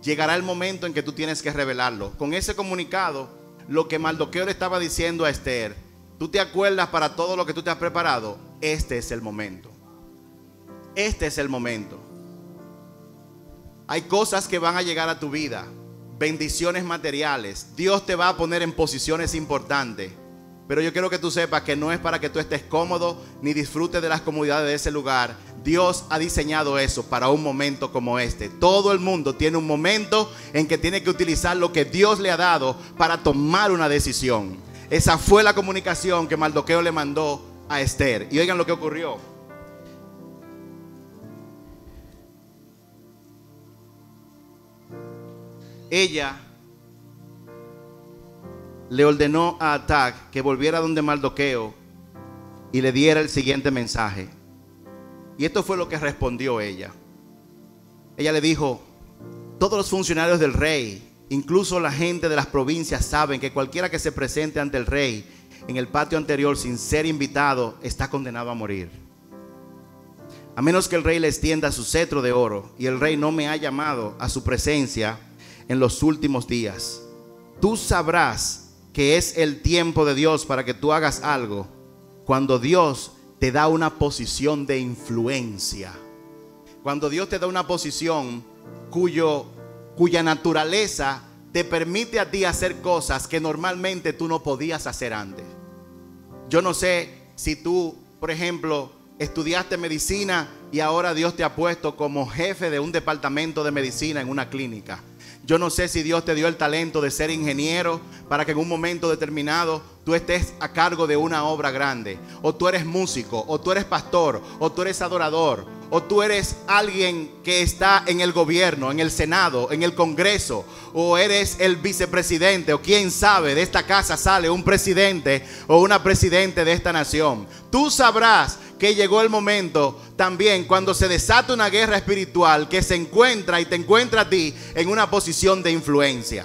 Llegará el momento en que tú tienes que revelarlo. Con ese comunicado, lo que Mardoqueo le estaba diciendo a Esther, ¿tú te acuerdas para todo lo que tú te has preparado? Este es el momento. Este es el momento. Hay cosas que van a llegar a tu vida, bendiciones materiales. Dios te va a poner en posiciones importantes. Pero yo quiero que tú sepas que no es para que tú estés cómodo ni disfrutes de las comodidades de ese lugar. Dios ha diseñado eso para un momento como este. Todo el mundo tiene un momento en que tiene que utilizar lo que Dios le ha dado para tomar una decisión. Esa fue la comunicación que Mardoqueo le mandó a Esther. Y oigan lo que ocurrió. Ella le ordenó a Atac que volviera donde Mardoqueo y le diera el siguiente mensaje. Y esto fue lo que respondió ella. Ella le dijo: todos los funcionarios del rey, incluso la gente de las provincias, saben que cualquiera que se presente ante el rey en el patio anterior sin ser invitado está condenado a morir. A menos que el rey le extienda su cetro de oro y el rey no me ha llamado a su presencia en los últimos días. Tú sabrás que es el tiempo de Dios para que tú hagas algo cuando Dios te da una posición de influencia. Cuando Dios te da una posición cuya naturaleza te permite a ti hacer cosas que normalmente tú no podías hacer antes. Yo no sé si tú, por ejemplo, estudiaste medicina y ahora Dios te ha puesto como jefe de un departamento de medicina en una clínica. Yo no sé si Dios te dio el talento de ser ingeniero para que en un momento determinado tú estés a cargo de una obra grande. O tú eres músico, o tú eres pastor, o tú eres adorador, o tú eres alguien que está en el gobierno, en el Senado, en el Congreso, o eres el vicepresidente, o quién sabe, de esta casa sale un presidente o una presidente de esta nación. Tú sabrás que llegó el momento también cuando se desata una guerra espiritual que se encuentra y te encuentra a ti en una posición de influencia.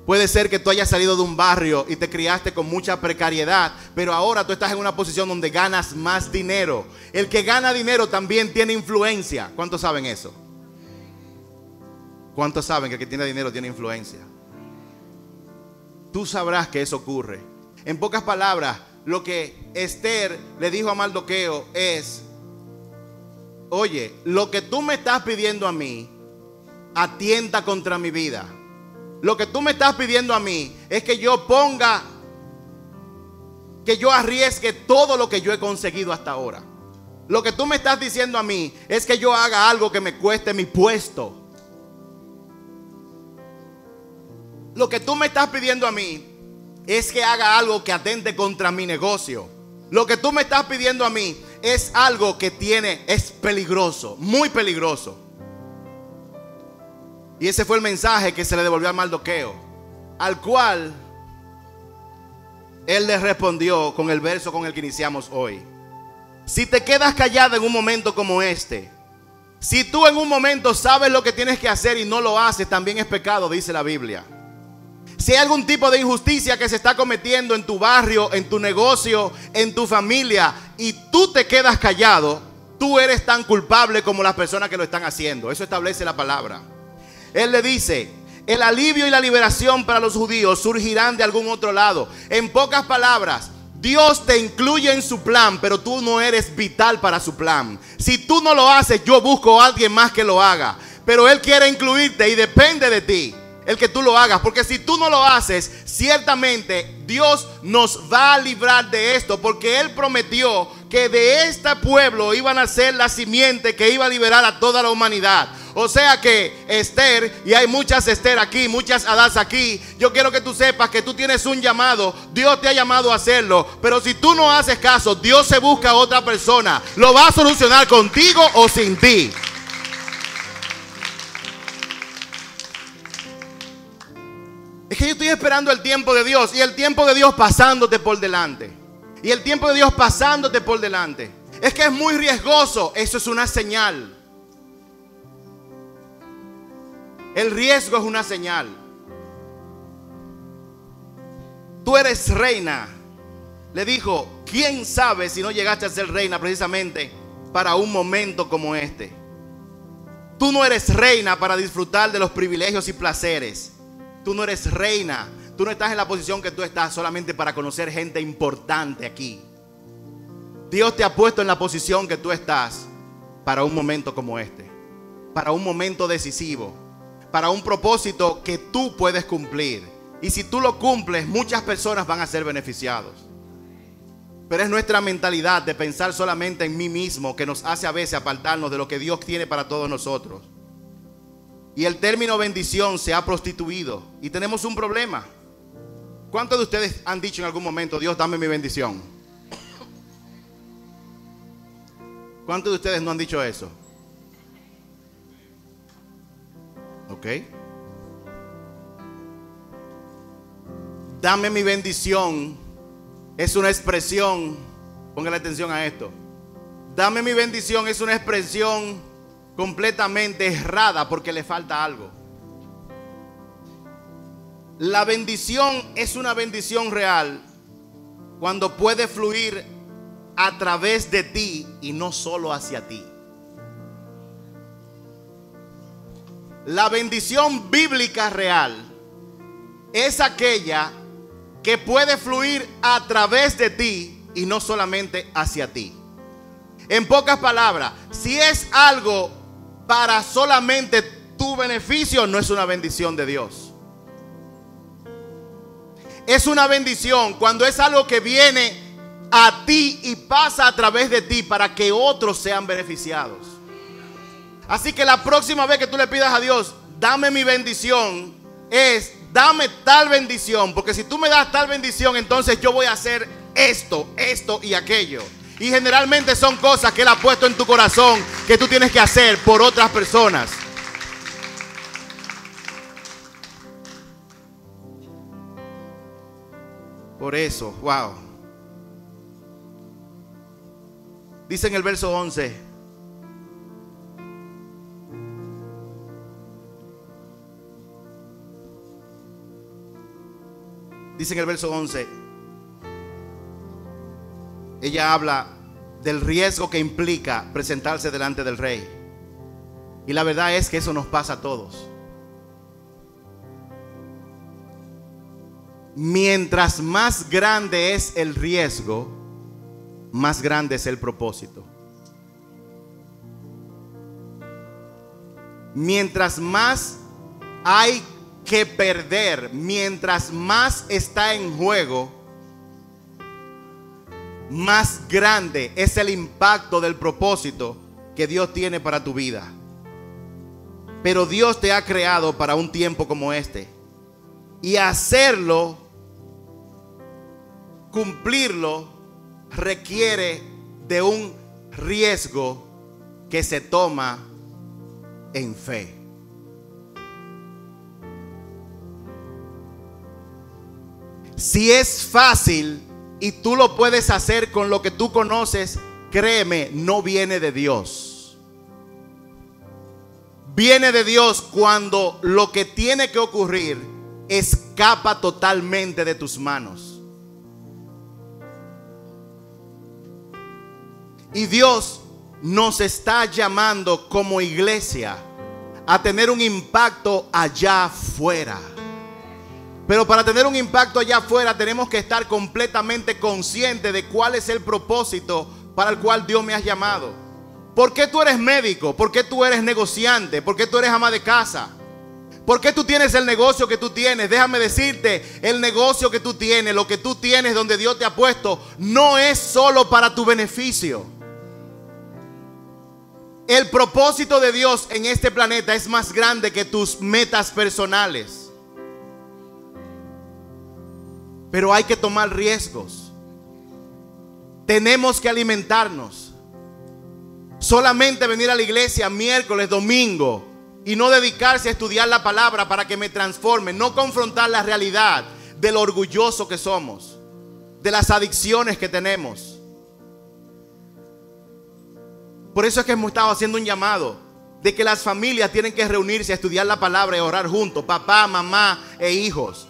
Puede ser que tú hayas salido de un barrio y te criaste con mucha precariedad, pero ahora tú estás en una posición donde ganas más dinero. El que gana dinero también tiene influencia. ¿Cuántos saben eso? ¿Cuántos saben que el que tiene dinero tiene influencia? Tú sabrás que eso ocurre. En pocas palabras, lo que Esther le dijo a Mardoqueo es: oye, lo que tú me estás pidiendo a mí atienta contra mi vida. Lo que tú me estás pidiendo a mí es que yo ponga, que yo arriesgue todo lo que yo he conseguido hasta ahora. Lo que tú me estás diciendo a mí es que yo haga algo que me cueste mi puesto. Lo que tú me estás pidiendo a mí es que haga algo que atente contra mi negocio. Lo que tú me estás pidiendo a mí es algo que es peligroso, muy peligroso. Y ese fue el mensaje que se le devolvió a Mardoqueo, al cual él le respondió con el verso con el que iniciamos hoy. Si te quedas callado en un momento como este, si tú en un momento sabes lo que tienes que hacer y no lo haces, también es pecado, dice la Biblia. Si hay algún tipo de injusticia que se está cometiendo en tu barrio, en tu negocio, en tu familia, y tú te quedas callado, tú eres tan culpable como las personas que lo están haciendo. Eso establece la palabra. Él le dice: el alivio y la liberación para los judíos surgirán de algún otro lado. En pocas palabras, Dios te incluye en su plan, pero tú no eres vital para su plan. Si tú no lo haces, yo busco a alguien más que lo haga. Pero Él quiere incluirte y depende de ti el que tú lo hagas, porque si tú no lo haces, ciertamente Dios nos va a librar de esto, porque Él prometió que de este pueblo iban a ser la simiente que iba a liberar a toda la humanidad. O sea que Esther, y hay muchas Esther aquí, muchas Hadas aquí, yo quiero que tú sepas que tú tienes un llamado. Dios te ha llamado a hacerlo, pero si tú no haces caso, Dios se busca a otra persona. Lo va a solucionar contigo o sin ti. Es que yo estoy esperando el tiempo de Dios, y el tiempo de Dios pasándote por delante. Y el tiempo de Dios pasándote por delante. Es que es muy riesgoso. Eso es una señal. El riesgo es una señal. Tú eres reina. Le dijo: ¿quién sabe si no llegaste a ser reina precisamente para un momento como este? Tú no eres reina para disfrutar de los privilegios y placeres. Tú no eres reina. Tú no estás en la posición que tú estás solamente para conocer gente importante aquí. Dios te ha puesto en la posición que tú estás para un momento como este, para un momento decisivo, para un propósito que tú puedes cumplir. Y si tú lo cumples, muchas personas van a ser beneficiados. Pero es nuestra mentalidad de pensar solamente en mí mismo que nos hace a veces apartarnos de lo que Dios tiene para todos nosotros. Y el término bendición se ha prostituido y tenemos un problema. ¿Cuántos de ustedes han dicho en algún momento: Dios, dame mi bendición? ¿Cuántos de ustedes no han dicho eso? ¿Ok? Dame mi bendición es una expresión, póngale atención a esto. Dame mi bendición es una expresión completamente errada porque le falta algo. La bendición es una bendición real cuando puede fluir a través de ti y no solo hacia ti. La bendición bíblica real es aquella que puede fluir a través de ti y no solamente hacia ti. En pocas palabras, si es algo para solamente tu beneficio, no es una bendición de Dios. Es una bendición cuando es algo que viene a ti y pasa a través de ti para que otros sean beneficiados. Así que la próxima vez que tú le pidas a Dios, dame mi bendición, es dame tal bendición, porque si tú me das tal bendición, entonces yo voy a hacer esto, esto y aquello. Y generalmente son cosas que Él ha puesto en tu corazón que tú tienes que hacer por otras personas. Por eso, wow. Dice en el verso 11. Dice en el verso 11. Ella habla del riesgo que implica presentarse delante del rey. Y la verdad es que eso nos pasa a todos. Mientras más grande es el riesgo, más grande es el propósito. Mientras más hay que perder, mientras más está en juego, más grande es el impacto del propósito que Dios tiene para tu vida. Pero Dios te ha creado para un tiempo como este. Y hacerlo, cumplirlo, requiere de un riesgo que se toma en fe. Si es fácil y tú lo puedes hacer con lo que tú conoces, créeme, no viene de Dios. Viene de Dios cuando lo que tiene que ocurrir escapa totalmente de tus manos. Y Dios nos está llamando como iglesia a tener un impacto allá afuera. Pero para tener un impacto allá afuera tenemos que estar completamente conscientes de cuál es el propósito para el cual Dios me ha llamado. ¿Por qué tú eres médico? ¿Por qué tú eres negociante? ¿Por qué tú eres ama de casa? ¿Por qué tú tienes el negocio que tú tienes? Déjame decirte, el negocio que tú tienes, lo que tú tienes donde Dios te ha puesto, no es solo para tu beneficio. El propósito de Dios en este planeta es más grande que tus metas personales. Pero hay que tomar riesgos. Tenemos que alimentarnos. Solamente venir a la iglesia miércoles, domingo y no dedicarse a estudiar la palabra para que me transforme. No confrontar la realidad de lo orgulloso que somos, de las adicciones que tenemos. Por eso es que hemos estado haciendo un llamado de que las familias tienen que reunirse a estudiar la palabra y orar juntos, papá, mamá e hijos.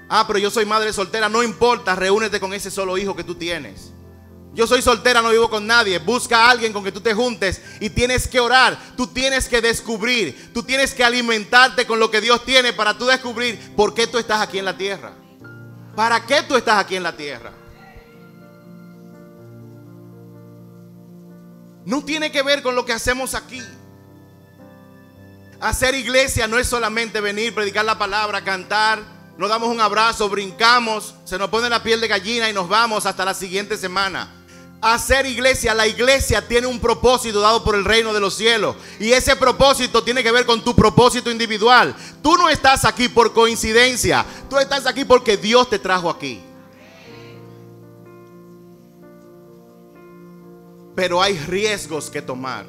Ah, pero yo soy madre soltera. No importa, reúnete con ese solo hijo que tú tienes. Yo soy soltera, no vivo con nadie. Busca a alguien con que tú te juntes y tienes que orar. Tú tienes que descubrir, tú tienes que alimentarte con lo que Dios tiene para tú descubrir por qué tú estás aquí en la tierra. ¿Para qué tú estás aquí en la tierra? No tiene que ver con lo que hacemos aquí. Hacer iglesia no es solamente venir, predicar la palabra, cantar. Nos damos un abrazo, brincamos, se nos pone la piel de gallina y nos vamos hasta la siguiente semana. Hacer iglesia, la iglesia tiene un propósito dado por el reino de los cielos. Y ese propósito tiene que ver con tu propósito individual. Tú no estás aquí por coincidencia. Tú estás aquí porque Dios te trajo aquí. Pero hay riesgos que tomar.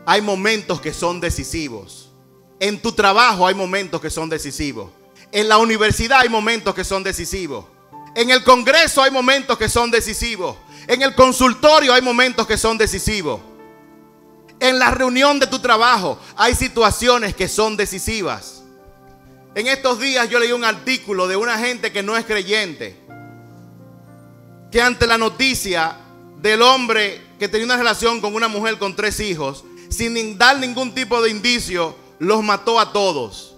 Hay momentos que son decisivos. En tu trabajo hay momentos que son decisivos. En la universidad hay momentos que son decisivos. En el Congreso hay momentos que son decisivos. En el consultorio hay momentos que son decisivos. En la reunión de tu trabajo hay situaciones que son decisivas. En estos días yo leí un artículo de una gente que no es creyente, que ante la noticia del hombre que tenía una relación con una mujer con 3 hijos, sin dar ningún tipo de indicio, los mató a todos.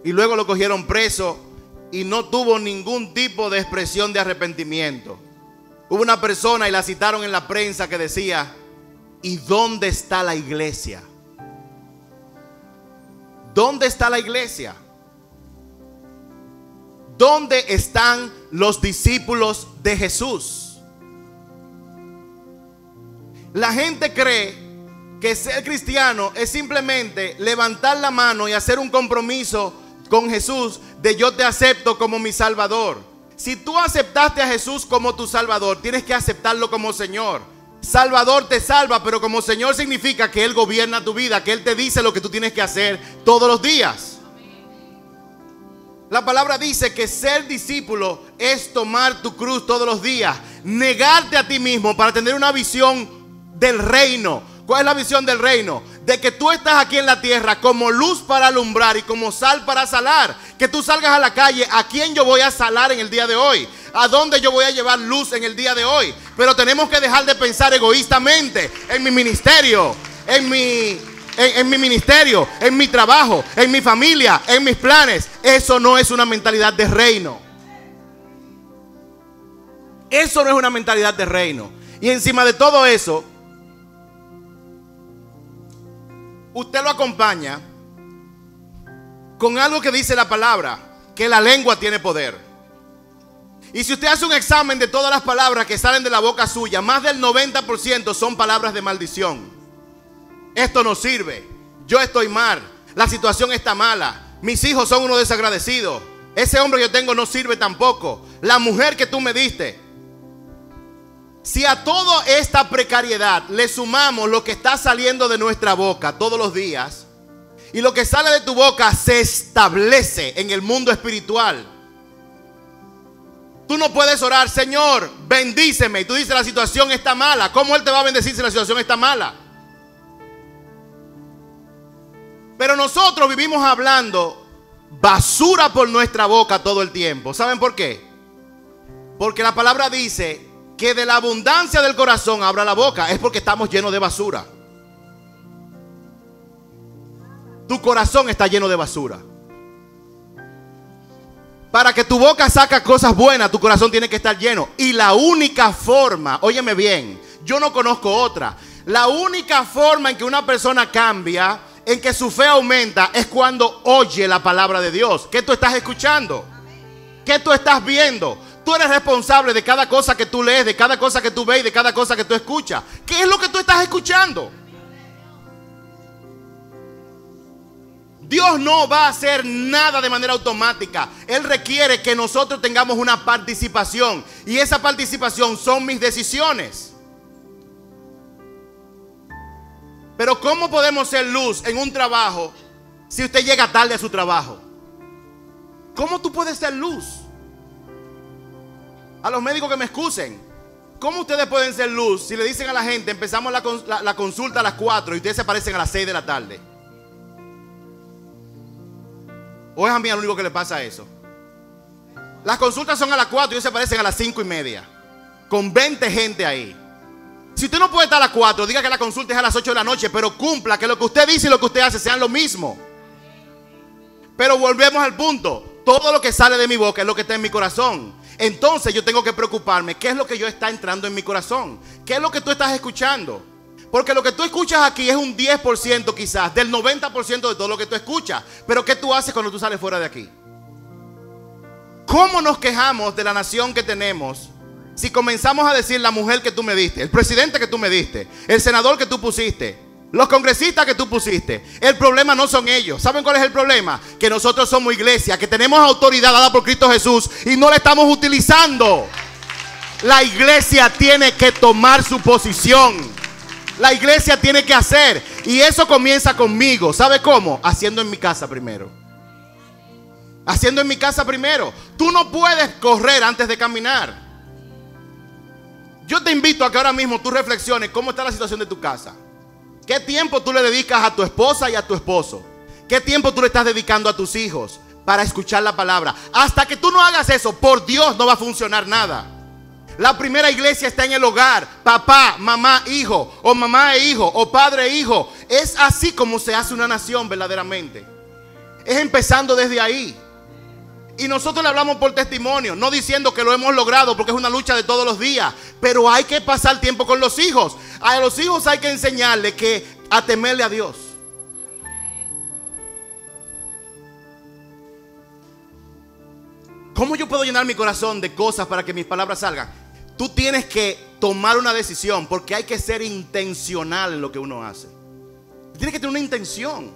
Y luego lo cogieron preso y no tuvo ningún tipo de expresión de arrepentimiento. Hubo una persona, y la citaron en la prensa, que decía: ¿y dónde está la iglesia? ¿Dónde está la iglesia? ¿Dónde están los discípulos de Jesús? La gente cree que ser cristiano es simplemente levantar la mano y hacer un compromiso con Jesús de yo te acepto como mi Salvador. Si tú aceptaste a Jesús como tu Salvador, tienes que aceptarlo como Señor. Salvador te salva, pero como Señor significa que Él gobierna tu vida, que Él te dice lo que tú tienes que hacer todos los días. La palabra dice que ser discípulo es tomar tu cruz todos los días, negarte a ti mismo para tener una visión del reino. ¿Cuál es la visión del reino? De que tú estás aquí en la tierra como luz para alumbrar y como sal para salar. Que tú salgas a la calle: ¿a quién yo voy a salar en el día de hoy? ¿A dónde yo voy a llevar luz en el día de hoy? Pero tenemos que dejar de pensar egoístamente en mi ministerio, en mi ministerio, en mi trabajo, en mi familia, en mis planes. Eso no es una mentalidad de reino. Eso no es una mentalidad de reino. Y encima de todo eso, usted lo acompaña con algo que dice la palabra, que la lengua tiene poder. Y si usted hace un examen de todas las palabras que salen de la boca suya, más del 90% son palabras de maldición. Esto no sirve, yo estoy mal, la situación está mala, mis hijos son unos desagradecidos, ese hombre que yo tengo no sirve tampoco, la mujer que tú me diste. Si a toda esta precariedad le sumamos lo que está saliendo de nuestra boca todos los días, y lo que sale de tu boca se establece en el mundo espiritual. Tú no puedes orar: Señor, bendíceme, y tú dices: la situación está mala. ¿Cómo Él te va a bendecir si la situación está mala? Pero nosotros vivimos hablando basura por nuestra boca todo el tiempo. ¿Saben por qué? Porque la palabra dice que de la abundancia del corazón habla la boca. Es porque estamos llenos de basura. Tu corazón está lleno de basura. Para que tu boca saque cosas buenas, tu corazón tiene que estar lleno. Y la única forma, óyeme bien, yo no conozco otra. La única forma en que una persona cambia, en que su fe aumenta, es cuando oye la palabra de Dios. ¿Qué tú estás escuchando? ¿Qué tú estás viendo? Tú eres responsable de cada cosa que tú lees, de cada cosa que tú ves y de cada cosa que tú escuchas. ¿Qué es lo que tú estás escuchando? Dios no va a hacer nada de manera automática. Él requiere que nosotros tengamos una participación. Y esa participación son mis decisiones. Pero ¿cómo podemos ser luz en un trabajo si usted llega tarde a su trabajo? ¿Cómo tú puedes ser luz? A los médicos que me excusen, ¿cómo ustedes pueden ser luz si le dicen a la gente: empezamos la consulta a las 4 y ustedes se aparecen a las 6 de la tarde? ¿O es a mí lo único que le pasa eso? Las consultas son a las 4 y ellos se aparecen a las 5:30 con 20 gente ahí. Si usted no puede estar a las 4, diga que la consulta es a las 8 de la noche, pero cumpla que lo que usted dice y lo que usted hace sean lo mismo. Pero volvemos al punto: todo lo que sale de mi boca es lo que está en mi corazón. Entonces yo tengo que preocuparme: ¿qué es lo que yo está entrando en mi corazón? ¿Qué es lo que tú estás escuchando? Porque lo que tú escuchas aquí es un 10% quizás del 90% de todo lo que tú escuchas. Pero ¿qué tú haces cuando tú sales fuera de aquí? ¿Cómo nos quejamos de la nación que tenemos si comenzamos a decir: la mujer que tú me diste, el presidente que tú me diste, el senador que tú pusiste, los congresistas que tú pusiste? El problema no son ellos. ¿Saben cuál es el problema? Que nosotros somos iglesia, que tenemos autoridad dada por Cristo Jesús y no la estamos utilizando. La iglesia tiene que tomar su posición. La iglesia tiene que hacer. Y eso comienza conmigo. ¿Sabe cómo? Haciendo en mi casa primero. Haciendo en mi casa primero. Tú no puedes correr antes de caminar. Yo te invito a que ahora mismo tú reflexiones cómo está la situación de tu casa. ¿Qué tiempo tú le dedicas a tu esposa y a tu esposo? ¿Qué tiempo tú le estás dedicando a tus hijos para escuchar la palabra? Hasta que tú no hagas eso, por Dios no va a funcionar nada. La primera iglesia está en el hogar. Papá, mamá, hijo, o mamá e hijo, o padre e hijo. Es así como se hace una nación verdaderamente. Es empezando desde ahí. Y nosotros le hablamos por testimonio, no diciendo que lo hemos logrado, porque es una lucha de todos los días. Pero hay que pasar tiempo con los hijos. A los hijos hay que enseñarles a temerle a Dios. ¿Cómo yo puedo llenar mi corazón de cosas para que mis palabras salgan? Tú tienes que tomar una decisión, porque hay que ser intencional en lo que uno hace. Tiene que tener una intención.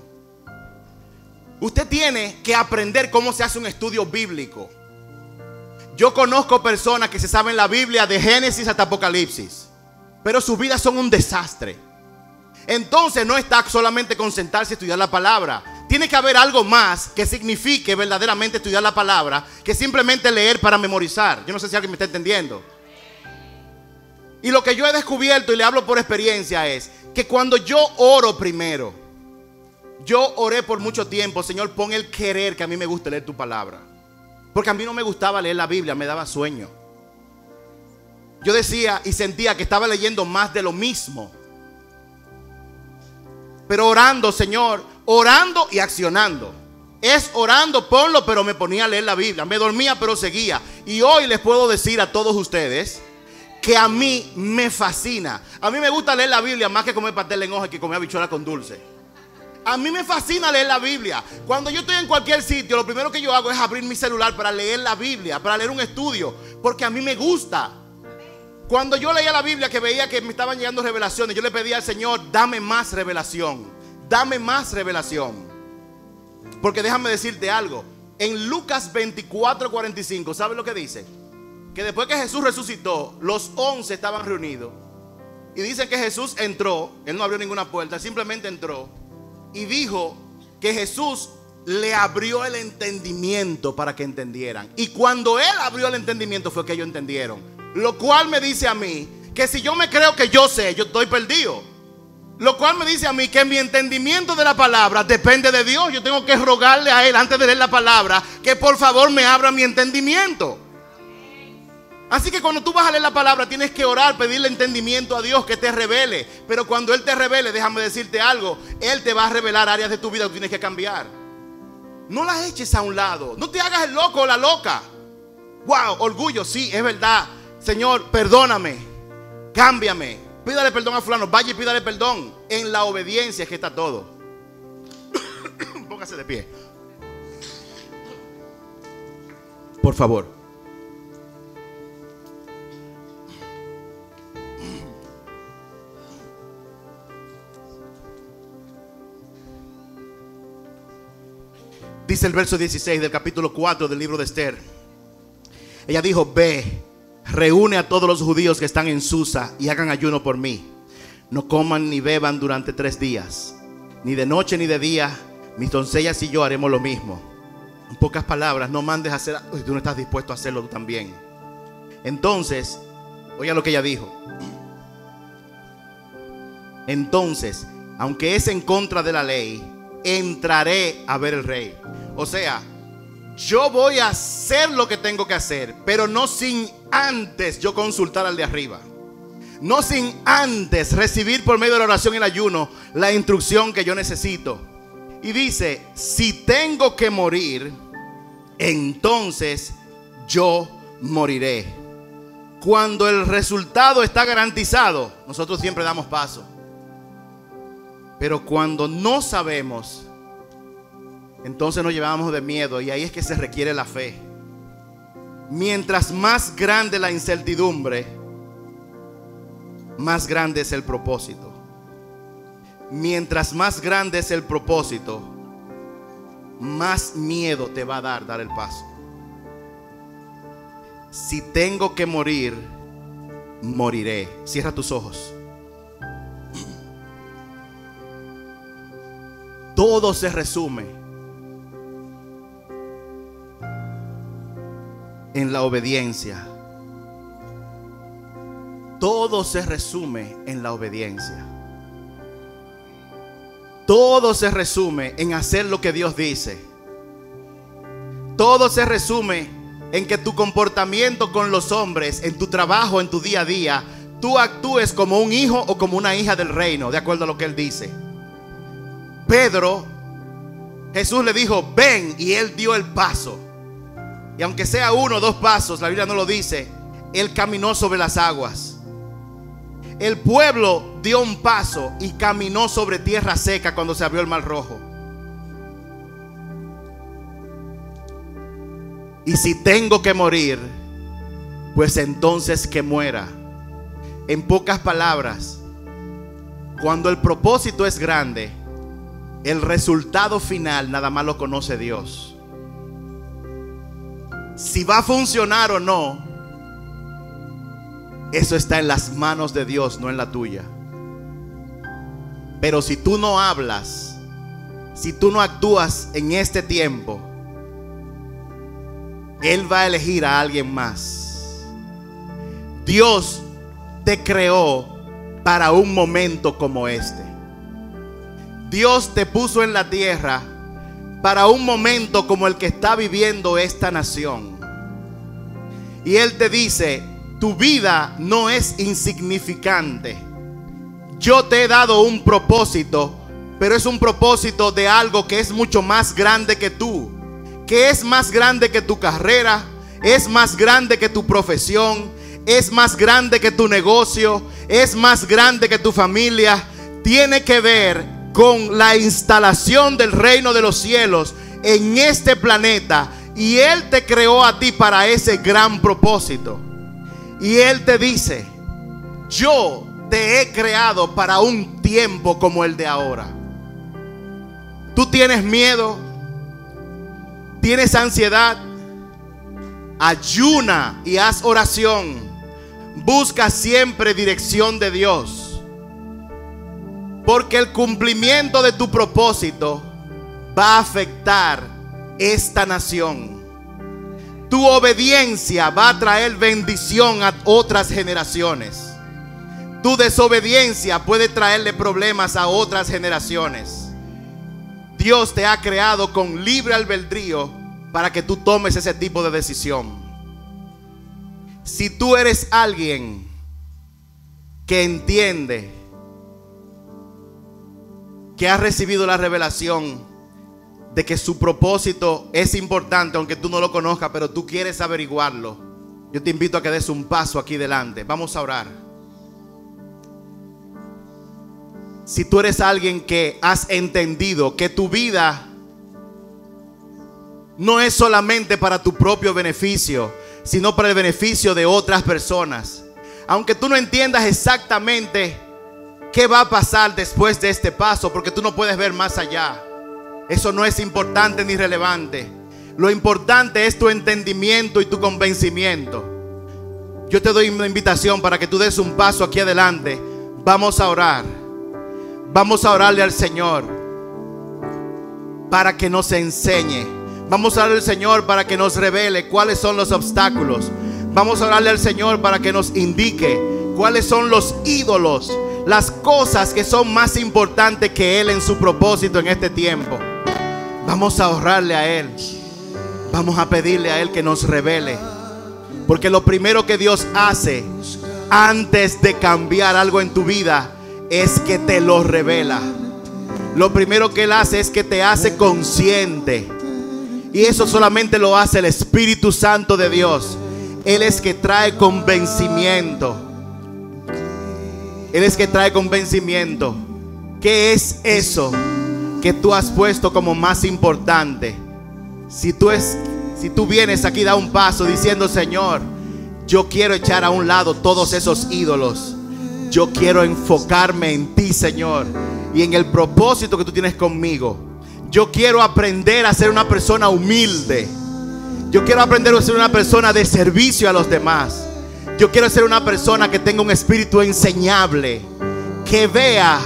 Usted tiene que aprender cómo se hace un estudio bíblico. Yo conozco personas que se saben la Biblia de Génesis hasta Apocalipsis, pero sus vidas son un desastre. Entonces no está solamente con sentarse a estudiar la palabra. Tiene que haber algo más que signifique verdaderamente estudiar la palabra que simplemente leer para memorizar. Yo no sé si alguien me está entendiendo. Y lo que yo he descubierto, y le hablo por experiencia, es que cuando yo oro primero, yo oré por mucho tiempo: Señor, pon el querer, que a mí me gusta leer tu palabra. Porque a mí no me gustaba leer la Biblia, me daba sueño. Yo decía y sentía que estaba leyendo más de lo mismo. Pero orando, Señor, orando y accionando. Es orando, ponlo, pero me ponía a leer la Biblia. Me dormía, pero seguía. Y hoy les puedo decir a todos ustedes que a mí me fascina. A mí me gusta leer la Biblia más que comer pastel en hoja, que comer habichuela con dulce. A mí me fascina leer la Biblia. Cuando yo estoy en cualquier sitio, lo primero que yo hago es abrir mi celular para leer la Biblia, para leer un estudio, porque a mí me gusta. Cuando yo leía la Biblia, que veía que me estaban llegando revelaciones, yo le pedía al Señor: dame más revelación, dame más revelación. Porque déjame decirte algo. En Lucas 24:45, ¿sabes lo que dice? Que después que Jesús resucitó, los 11 estaban reunidos. Y dicen que Jesús entró. Él no abrió ninguna puerta, simplemente entró. Y dijo que Jesús le abrió el entendimiento para que entendieran. Y cuando Él abrió el entendimiento fue que ellos entendieron. Lo cual me dice a mí que si yo me creo que yo sé, yo estoy perdido. Lo cual me dice a mí que mi entendimiento de la palabra depende de Dios. Yo tengo que rogarle a Él, antes de leer la palabra, que por favor me abra mi entendimiento. Así que cuando tú vas a leer la palabra, tienes que orar, pedirle entendimiento a Dios, que te revele. Pero cuando Él te revele, déjame decirte algo, Él te va a revelar áreas de tu vida que tienes que cambiar. No las eches a un lado. No te hagas el loco o la loca. Wow, orgullo, sí, es verdad. Señor, perdóname, cámbiame. Pídale perdón a fulano, vaya y pídale perdón. En la obediencia es que está todo. Póngase de pie, por favor. Dice el verso 16 del capítulo 4 del libro de Esther. Ella dijo: ve, reúne a todos los judíos que están en Susa y hagan ayuno por mí. No coman ni beban durante 3 días, ni de noche ni de día. Mis doncellas y yo haremos lo mismo. En pocas palabras, no mandes a hacer. Tú no estás dispuesto a hacerlo tú también. Entonces, oiga lo que ella dijo. Entonces, aunque es en contra de la ley, entraré a ver el rey. O sea, yo voy a hacer lo que tengo que hacer, pero no sin antes yo consultar al de arriba. No sin antes recibir por medio de la oración y el ayuno la instrucción que yo necesito. Y dice: si tengo que morir, entonces yo moriré. Cuando el resultado está garantizado, nosotros siempre damos paso. Pero cuando no sabemos, entonces nos llevamos de miedo, y ahí es que se requiere la fe. Mientras más grande la incertidumbre, más grande es el propósito. Mientras más grande es el propósito, más miedo te va a dar el paso. Si tengo que morir, moriré. Cierra tus ojos. Todo se resume en la obediencia. Todo se resume en la obediencia. Todo se resume en hacer lo que Dios dice. Todo se resume en que tu comportamiento con los hombres, en tu trabajo, en tu día a día, tú actúes como un hijo o como una hija del reino, de acuerdo a lo que él dice. Pedro, Jesús le dijo, ven, y él dio el paso. Y aunque sea 1 o 2 pasos, la Biblia no lo dice, él caminó sobre las aguas. El pueblo dio un paso y caminó sobre tierra seca cuando se abrió el mar rojo. Y si tengo que morir, pues entonces que muera. En pocas palabras, cuando el propósito es grande, el resultado final nada más lo conoce Dios. Si va a funcionar o no, eso está en las manos de Dios, no en la tuya. Pero si tú no hablas, si tú no actúas en este tiempo, Él va a elegir a alguien más. Dios te creó para un momento como este. Dios te puso en la tierra para un momento como el que está viviendo esta nación. Y Él te dice, tu vida no es insignificante. Yo te he dado un propósito, pero es un propósito de algo que es mucho más grande que tú, que es más grande que tu carrera, es más grande que tu profesión, es más grande que tu negocio, es más grande que tu familia. Tiene que ver con la instalación del reino de los cielos en este planeta. Y Él te creó a ti para ese gran propósito. Y Él te dice, yo te he creado para un tiempo como el de ahora. Tú tienes miedo, tienes ansiedad, ayuna y haz oración. Busca siempre dirección de Dios. Porque el cumplimiento de tu propósito va a afectar esta nación. Tu obediencia va a traer bendición a otras generaciones. Tu desobediencia puede traerle problemas a otras generaciones. Dios te ha creado con libre albedrío para que tú tomes ese tipo de decisión. Si tú eres alguien que entiende, que ha recibido la revelación de que su propósito es importante, aunque tú no lo conozcas, pero tú quieres averiguarlo, yo te invito a que des un paso aquí delante. Vamos a orar. Si tú eres alguien que has entendido que tu vida no es solamente para tu propio beneficio, sino para el beneficio de otras personas, aunque tú no entiendas exactamente qué va a pasar después de este paso, porque tú no puedes ver más allá, eso no es importante ni relevante. Lo importante es tu entendimiento y tu convencimiento. Yo te doy una invitación para que tú des un paso aquí adelante. Vamos a orar. Vamos a orarle al Señor para que nos enseñe. Vamos a orarle al Señor para que nos revele cuáles son los obstáculos. Vamos a orarle al Señor para que nos indique cuáles son los ídolos, las cosas que son más importantes que Él en su propósito en este tiempo. Vamos a orarle a Él. Vamos a pedirle a Él que nos revele. Porque lo primero que Dios hace antes de cambiar algo en tu vida es que te lo revela. Lo primero que Él hace es que te hace consciente. Y eso solamente lo hace el Espíritu Santo de Dios. Él es que trae convencimiento. Él es que trae convencimiento. ¿Qué es eso que tú has puesto como más importante? Si tú vienes aquí, da un paso diciendo: Señor, yo quiero echar a un lado todos esos ídolos. Yo quiero enfocarme en ti, Señor, y en el propósito que tú tienes conmigo. Yo quiero aprender a ser una persona humilde. Yo quiero aprender a ser una persona de servicio a los demás. Yo quiero ser una persona que tenga un espíritu enseñable, que vea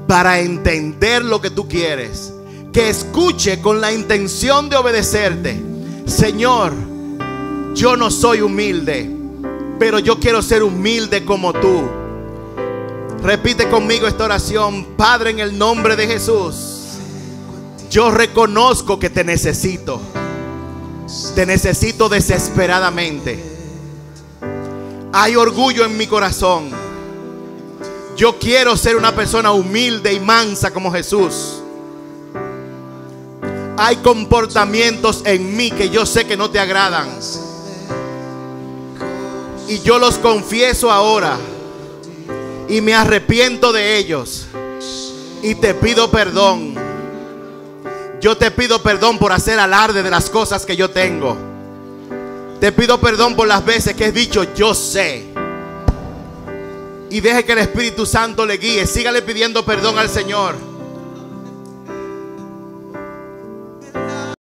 para entender lo que tú quieres, que escuche con la intención de obedecerte. Señor, yo no soy humilde, pero yo quiero ser humilde como tú. Repite conmigo esta oración. Padre, en el nombre de Jesús, yo reconozco que te necesito. Te necesito desesperadamente. Hay orgullo en mi corazón. Yo quiero ser una persona humilde y mansa como Jesús. Hay comportamientos en mí que yo sé que no te agradan, y yo los confieso ahora y me arrepiento de ellos y te pido perdón. Yo te pido perdón por hacer alarde de las cosas que yo tengo. Te pido perdón por las veces que he dicho yo sé. Y deje que el Espíritu Santo le guíe. Sígale pidiendo perdón al Señor.